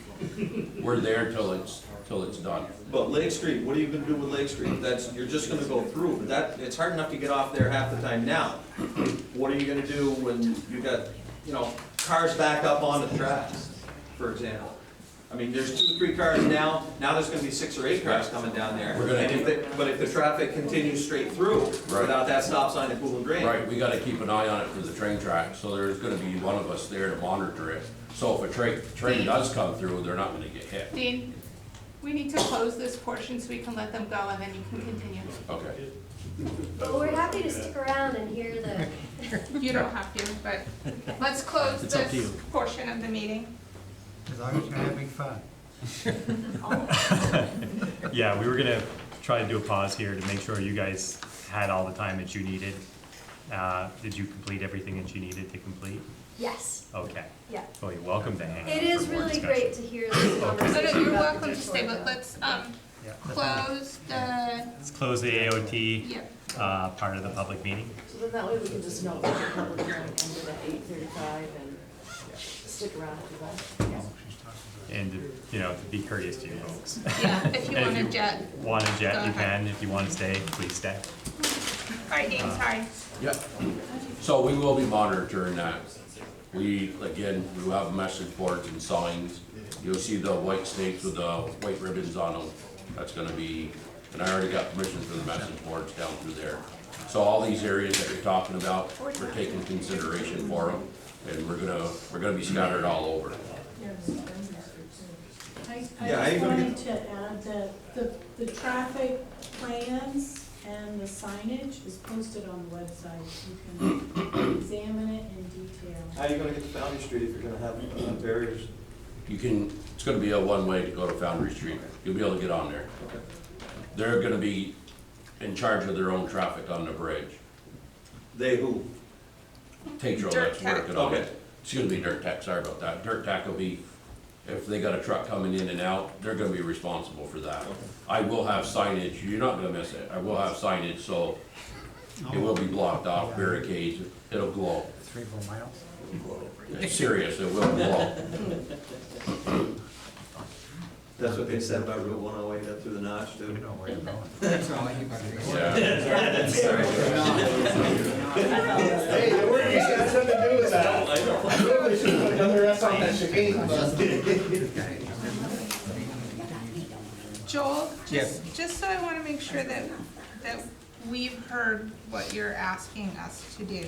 We're there till it's done. But Lake Street, what are you gonna do with Lake Street? You're just gonna go through, but it's hard enough to get off there half the time now. What are you gonna do when you got, cars backed up onto the tracks, for example? I mean, there's 2 or 3 cars now there's gonna be 6 or 8 cars coming down there. We're gonna But if the traffic continues straight through, Right. without that stop sign at Pool and Grain. Right, we gotta keep an eye on it for the train tracks, so there's gonna be one of us there to monitor it. So if a train does come through, they're not gonna get hit. Dean, we need to close this portion so we can let them go and then you can continue. Okay. Well, we're happy to stick around and hear the, You don't have to, but let's close It's up to this you. portion of the meeting. As long as you're having fun. Yeah, we were gonna try to do a pause here to make sure you guys had all the time that you needed. Did you complete everything that you needed to complete? yes, Okay. yeah. Well, you're welcome to hang out. It is for more really discussion. great to hear this conversation. You're about welcome the to stay, but Detroit let's, Yeah. close the, Let's close the AOT, yeah. part of the public meeting. So then that way we can just note that the public hearing ended at 8:35 and stick around if you like. And, to be courteous to you folks. Yeah, if you And want to jet. Want to Go jet, you ahead. can. If you want to stay, please stay. Alright, Dean, sorry. Yeah, so we will be monitoring that. We, again, we will have message boards and signs. You'll see the white stakes with the white ribbons on them. That's gonna be, and I already got permission for the message boards down through there. So all these areas that you're talking about, we're taking consideration for them, and we're gonna be scattered all over. I Yeah, I just even wanted to add that the traffic plans and the signage is posted on the website. You can examine it in detail. How are you gonna get to Foundry Street if you're gonna have barriers? You can, it's gonna be a one-way to go to Foundry Street. You'll be able to get on there. They're gonna be in charge of their own traffic on the bridge. They who? Tetro, Dirt that's Tech. working on it. Excuse me, Dirt Tech, sorry about that. Dirt Tech will be, if they got a truck coming in and out, they're gonna be responsible for that. I will have signage, you're not gonna miss it. I will have signage, so it will be blocked off, barricades, it'll glow. 3 or 4 miles. It's serious, it will glow. That's what they said about Route 108 up through the notch too. You know where you're going. Yeah. Hey, the word you got something to do with that. I really should have put another S on that chicane bus. Joel, just so I wanna make sure that we've heard what you're asking us to do.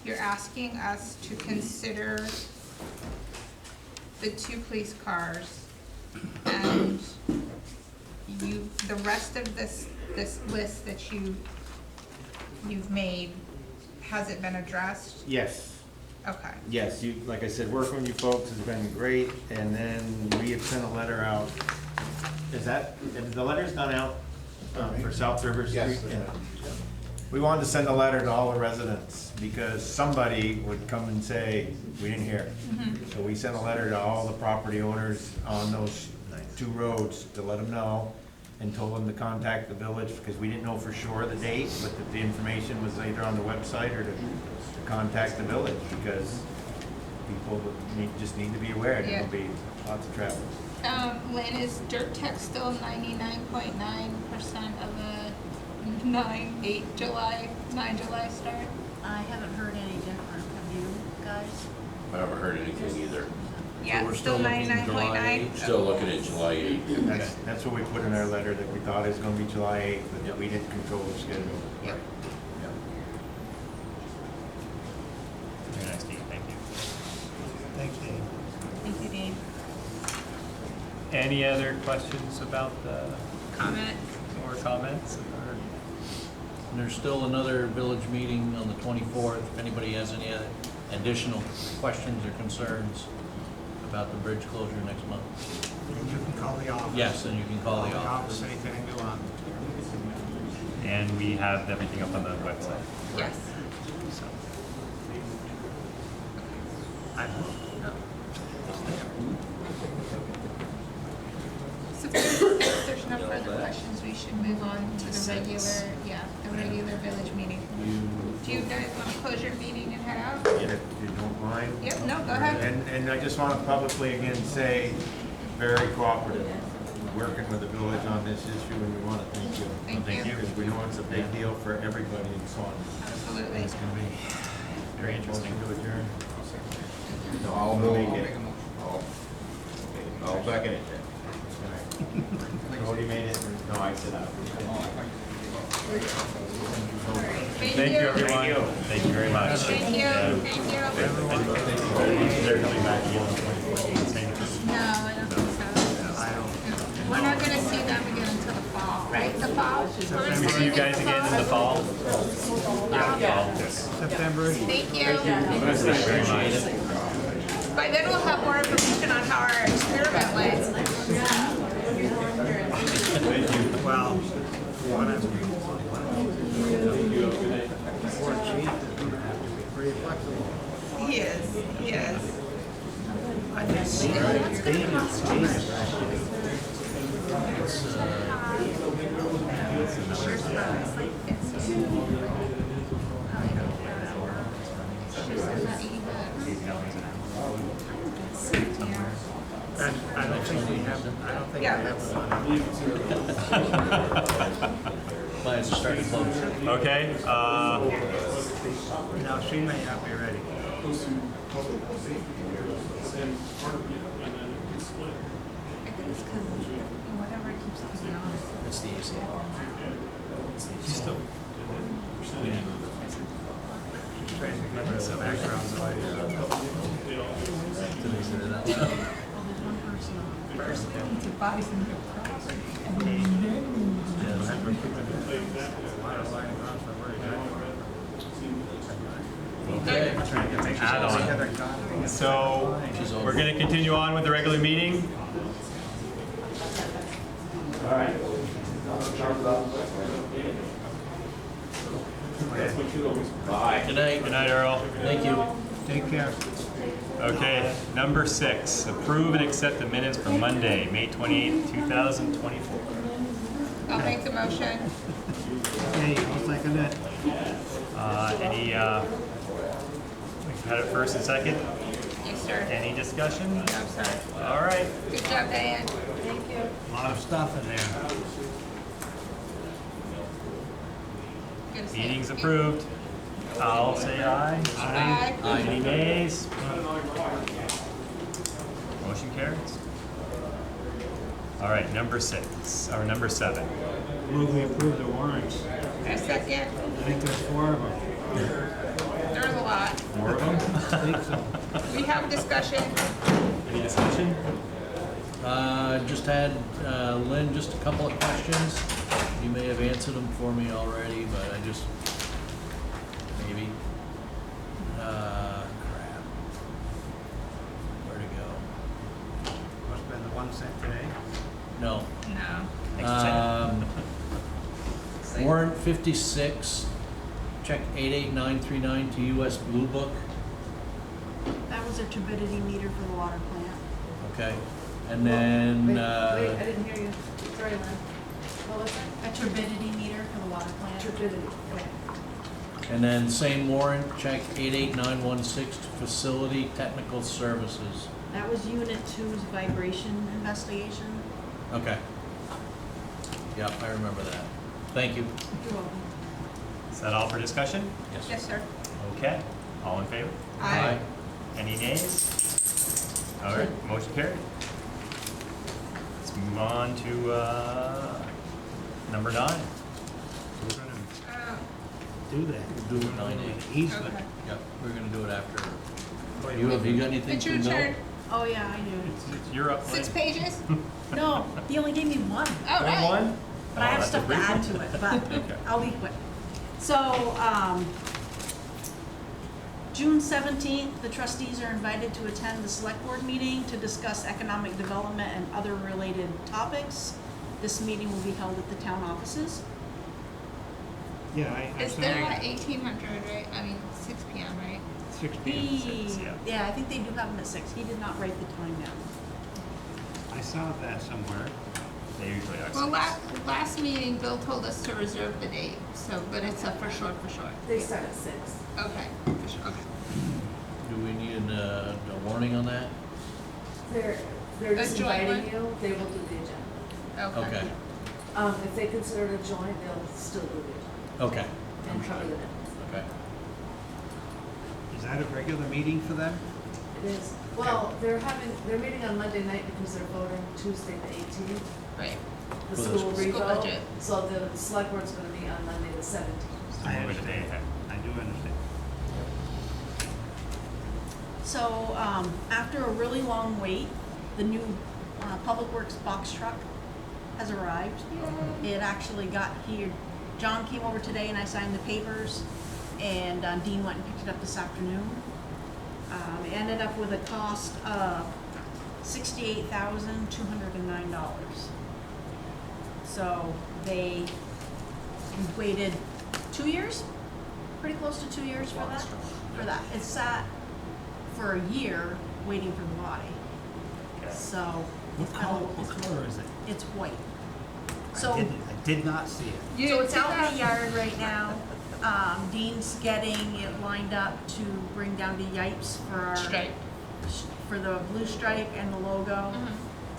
You're asking us to consider the 2 police cars and the rest of this list that you've made, has it been addressed? Yes. Okay. Yes, you, like I said, working with you folks has been great, and then we have sent a letter out. Have the letters gone out for South River Street? Yes. Yeah. We wanted to send a letter to all the residents, because somebody would come and say, we didn't hear. So we sent a letter to all the property owners on those 2 roads to let them know, and told them to contact the village, because we didn't know for sure the date, but that the information was either on the website or to contact the village, because people just need to be aware, there will be lots of traffic. Lynn, is Dirt Tech still 99.9% of a 9 July start? I haven't heard any different. Have you guys? I haven't heard anything either. Yeah, we're still still looking July 99.9? Still looking at July 8th. That's what we put in our letter, that we thought it was gonna be July 8th, but that we didn't control the schedule. Yep. Very nice, Dean, thank you. Thanks, Dave. Thank you, Dean. Any other questions about the, Comment? or comments? Or- And there's still another village meeting on the 24th. If anybody has any additional questions or concerns about the bridge closure next month. And you can call the office. Yes, and you can call the office. Anything you want. And we have everything up on the website. Yes. So, So if there's no further questions, we should move on to the regular village meeting. Do you guys want to close your meeting and head out? If you don't mind. Yep, no, go ahead. And I just want to publicly again say, very cooperative, working with the village on this issue, and we want to thank you. Thank you. Because we know it's a big deal for everybody in Swanton. Absolutely. It's gonna be very interesting. Motion to adjourn. No, I'll Make move. it. I'll second it. Cody made it, no, I said I. Thank you, everyone. Thank you very much. Thank you, thank you. They're coming back here on the 24th. No, I don't think so. We're not gonna see them again until the fall, right? The fall? We see you guys again in the fall? Yeah. September. Thank you. Thank you very much. By then we'll have more information on how our experiment went. Well, one of them. Pretty flexible. He is. I think I don't think we have, I don't think we have one. Plans are starting to close. Okay, Now, she may not be ready. I think it's because whatever keeps coming on. It's the AC. she's still, Trying to give us some background noise. Did they say that out loud? Well, there's one person on first to buy some new property. And Yeah, That's what keeping the water line across the road. okay. I'm trying to get pictures Add all on. together, God. so we're gonna continue on with the regular meeting. Good night. Good night, Earl. Thank you. Take care. Okay, number 6, approve and accept the minutes for Monday, May 28th, 2024. I'll make the motion. Hey, I'll second it. We've had it first and second. Yes, sir. Any discussion? No, sir. All right. Good job, Diane. Thank you. A lot of stuff in there. Good to see you. Meeting's approved. I'll say aye. Aye. Any nays? Motion carries. All right, number 7. Move we approve the warrants. A second. I think there's 4 of them. There's a lot. More of them? I think so. We have discussion. Any discussion? Just had, Lynn, just a couple of questions. You may have answered them for me already, but I just, maybe. Crap. Where'd it go? Must have been the one sent today. No. No. Warrant 56, check 88939 to US Blue Book. That was a turbidity meter for the water plant. Okay. And then, Wait, I didn't hear you. Sorry, Lynn. What was that? A turbidity meter for the water plant. Turbidity, okay. and then same warrant, check 88916 to Facility Technical Services. That was Unit 2's vibration investigation. Okay. Yep, I remember that. Thank you. You're welcome. Is that all for discussion? Yes, sir. Okay, all in favor? Aye. Any nays? All right, motion carried. Let's move on to number 9. We're gonna Do that. Do it 9A. Easily. Okay. Yep, we're gonna do it after. Have you got anything It's to your note? turn. Oh, yeah, I do. You're up. 6 pages? No, he only gave me one. All right. One? But I have stuff to add to it, but Okay. I'll be quick. So, June 17th, the trustees are invited to attend the select board meeting to discuss economic development and other related topics. This meeting will be held at the town offices. Yeah, I Is there at 1800, right? I mean, 6 PM, right? 6 p.m. He, yeah, I think they do have them at 6. He did not write the time down. I saw that somewhere. They usually are. Well, last meeting, Bill told us to reserve the date, so, but it's up for short. They start at 6. Okay, for sure, okay. Do we need a warning on that? They're just A joint inviting one? you, they will do the agenda. Okay. Okay, If they consider it a joint, they'll still do the agenda okay, and cover the minutes. okay. Is that a regular meeting for them? It is. Well, they're meeting on Monday night because they're voting Tuesday the 18th, Right. the For the school school revote. budget. So the select board's gonna be on Monday the 17th. I understand. I do understand. So, after a really long wait, the new Public Works box truck has arrived. It actually got here. John came over today and I signed the papers, and Dean went and picked it up this afternoon. It ended up with a cost of $68,209. So we waited 2 years, pretty close to 2 years for that. It sat for a year waiting for the body. So What color is it? it's white. I So did not see it. so it's out in the yard right now. Dean's getting it lined up to bring down to Yipes for our Stripe. for the blue stripe and the logo.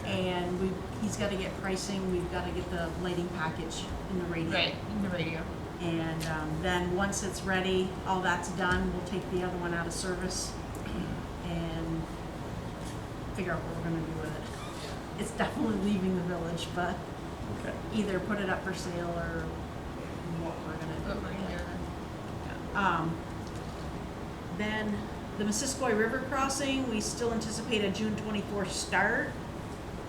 And he's gotta get pricing, we've gotta get the lighting package in the radio. Right, in the radio. And then once it's ready, all that's done, we'll take the other one out of service and figure out what we're gonna do with it. It's definitely leaving the village, but Okay. either put it up for sale or what we're gonna do. What we're gonna do with it. Then the Missisquoi River crossing, we still anticipate a June 24th start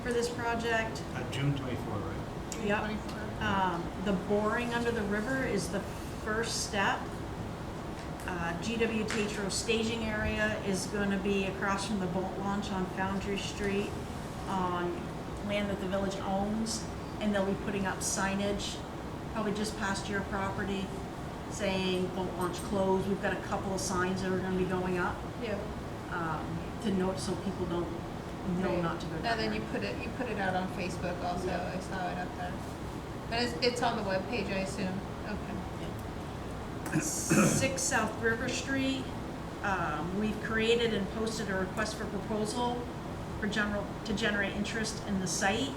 for this project. June 24, right? Yep. The boring under the river is the first step. GW Tatro staging area is gonna be across from the boat launch on Foundry Street on land that the village owns. And they'll be putting up signage, probably just past your property, saying boat launch closed. We've got a couple of signs that are gonna be going up, Yeah. to note so people don't know Right. not to go down And then there. you put it out on Facebook also, I saw it up there. And it's on the webpage, I assume, okay. 6 South River Street, we've created and posted a request for proposal to generate interest in the site.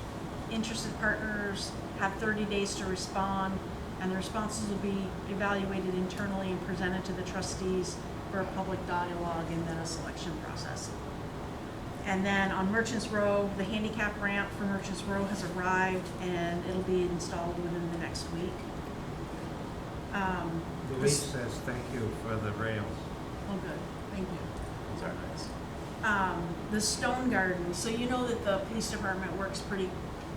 Interested partners have 30 days to respond, and the responses will be evaluated internally and presented to the trustees for a public dialogue and then a selection process. And then on Merchants Row, the handicap ramp for Merchants Row has arrived, and it'll be installed within the next week. Louise says thank you for the rails. Oh, good, thank you. Those are nice. The Stone Garden, so you know that the police department works pretty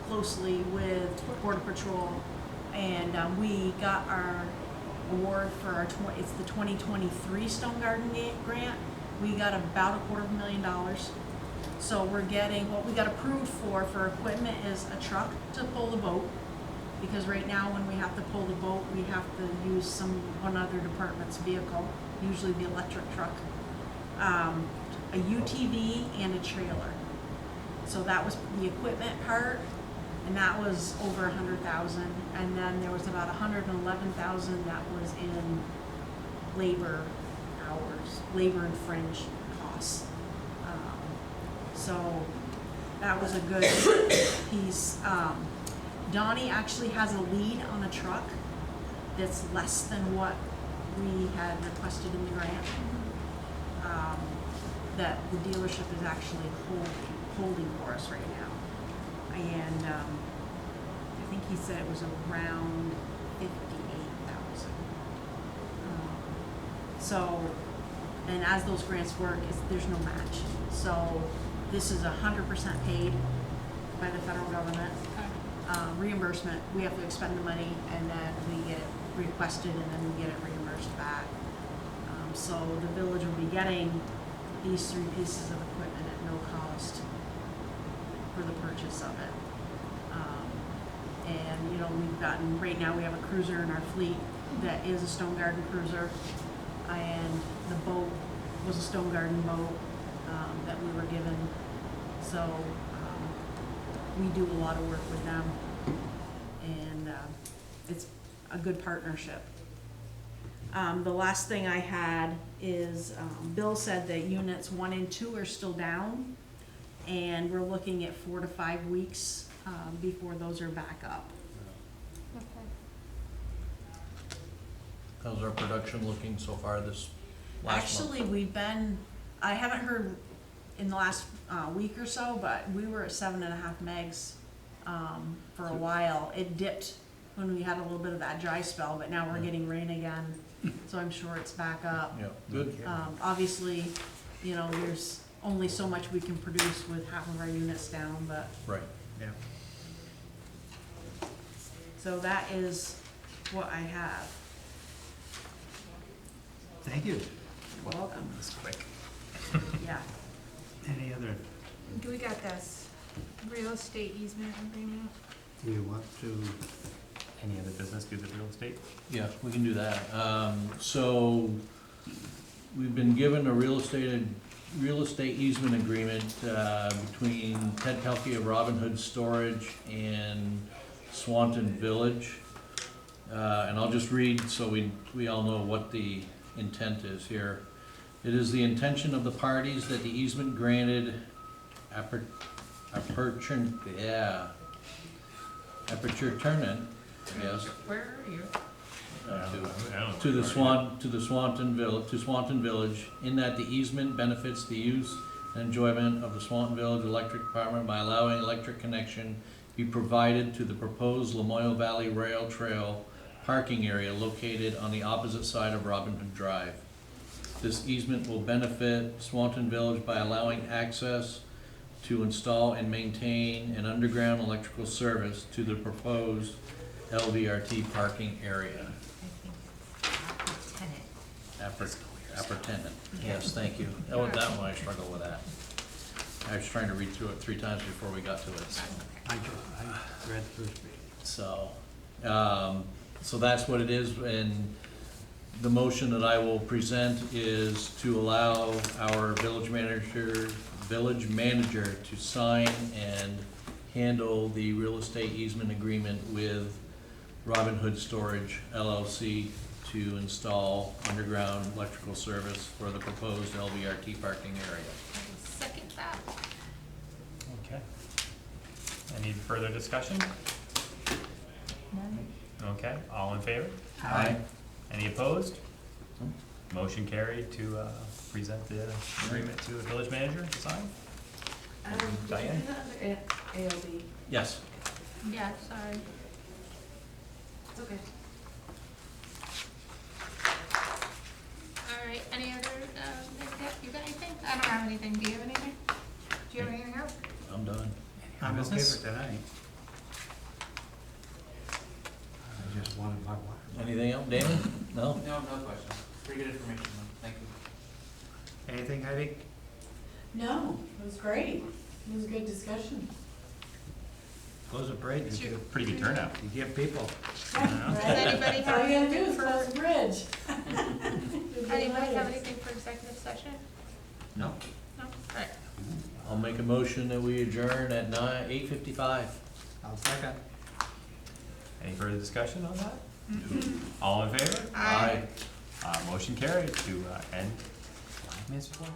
closely with Border Patrol, and we got our award for our, it's the 2023 Stone Garden grant. We got about $250,000. So we're getting, what we got approved for equipment is a truck to pull the boat, because right now when we have to pull the boat, we have to use one other department's vehicle, usually the electric truck. A UTV and a trailer. So that was the equipment part, and that was over $100,000. And then there was about $111,000 that was in labor hours, labor and fringe costs. So that was a good piece. Donnie actually has a lead on a truck that's less than what we had requested in the grant. That the dealership is actually holding for us right now. And I think he said it was around 58,000. So, and as those grants work, there's no match. So this is 100% paid by the federal government. Reimbursement, we have to expend the money, and then we get it requested, and then we get it reimbursed back. So the village will be getting these 3 pieces of equipment at no cost for the purchase of it. And, you know, right now we have a cruiser in our fleet that is a Stone Garden cruiser, and the boat was a Stone Garden boat that we were given. So we do a lot of work with them, and it's a good partnership. The last thing I had is Bill said that units 1 and 2 are still down, and we're looking at 4 to 5 weeks before those are back up. Okay. How's our production looking so far this last month? Actually, I haven't heard in the last week or so, but we were at 7.5 megs for a while. It dipped when we had a little bit of that dry spell, but now we're getting rain again, so I'm sure it's back up. Yeah, good. Obviously, you know, there's only so much we can produce with half of our units down, but. Right. Yeah. So that is what I have. Thank you. You're welcome. That's quick. Yeah. Any other, Do we got this real estate easement agreement? do you want to, Any other business do the real estate? Yeah, we can do that. So we've been given a real estate easement agreement between Ted Pelkey of Robin Hood Storage and Swanton Village. And I'll just read so we all know what the intent is here. It is the intention of the parties that the easement granted Aperture turn-in, yes. Where are you? To the Swanton Village, in that the easement benefits the use and enjoyment of the Swanton Village Electric Department by allowing electric connection be provided to the proposed Lamoille Valley Rail Trail parking area located on the opposite side of Robin Hood Drive. This easement will benefit Swanton Village by allowing access to install and maintain an underground electrical service to the proposed LVRT parking area. Appertenant, yes, thank you. Oh, that one, I struggled with that. I was trying to read through it 3 times before we got to it, so. I read the first page. So, so that's what it is, and the motion that I will present is to allow our village manager to sign and handle the real estate easement agreement with Robin Hood Storage LLC to install underground electrical service for the proposed LVRT parking area. Second that. Okay. Any further discussion? Okay, all in favor? Aye. Any opposed? Motion carried to present the agreement to the village manager to sign? Diane? ALB. Yes. Yeah, sorry. It's okay. All right, any other, you got anything? I don't have anything. Do you have anything? Do you have anything else? I'm done. I'm okay business? for tonight. I just wanted my water. Anything else, Damon? No? No question. Pretty good information, thank you. Anything, Heidi? No, it was great. It was a good discussion. Close a bridge, you give, Pretty good turnout. you give people. Right? Does anybody That's all have you gotta do anything is for, close the bridge. anybody have anything for executive session? No. No? All right. I'll make a motion that we adjourn at 8:55. I'll second. Any further discussion on that? All in favor? Aye. Motion carried to end 5 minutes before.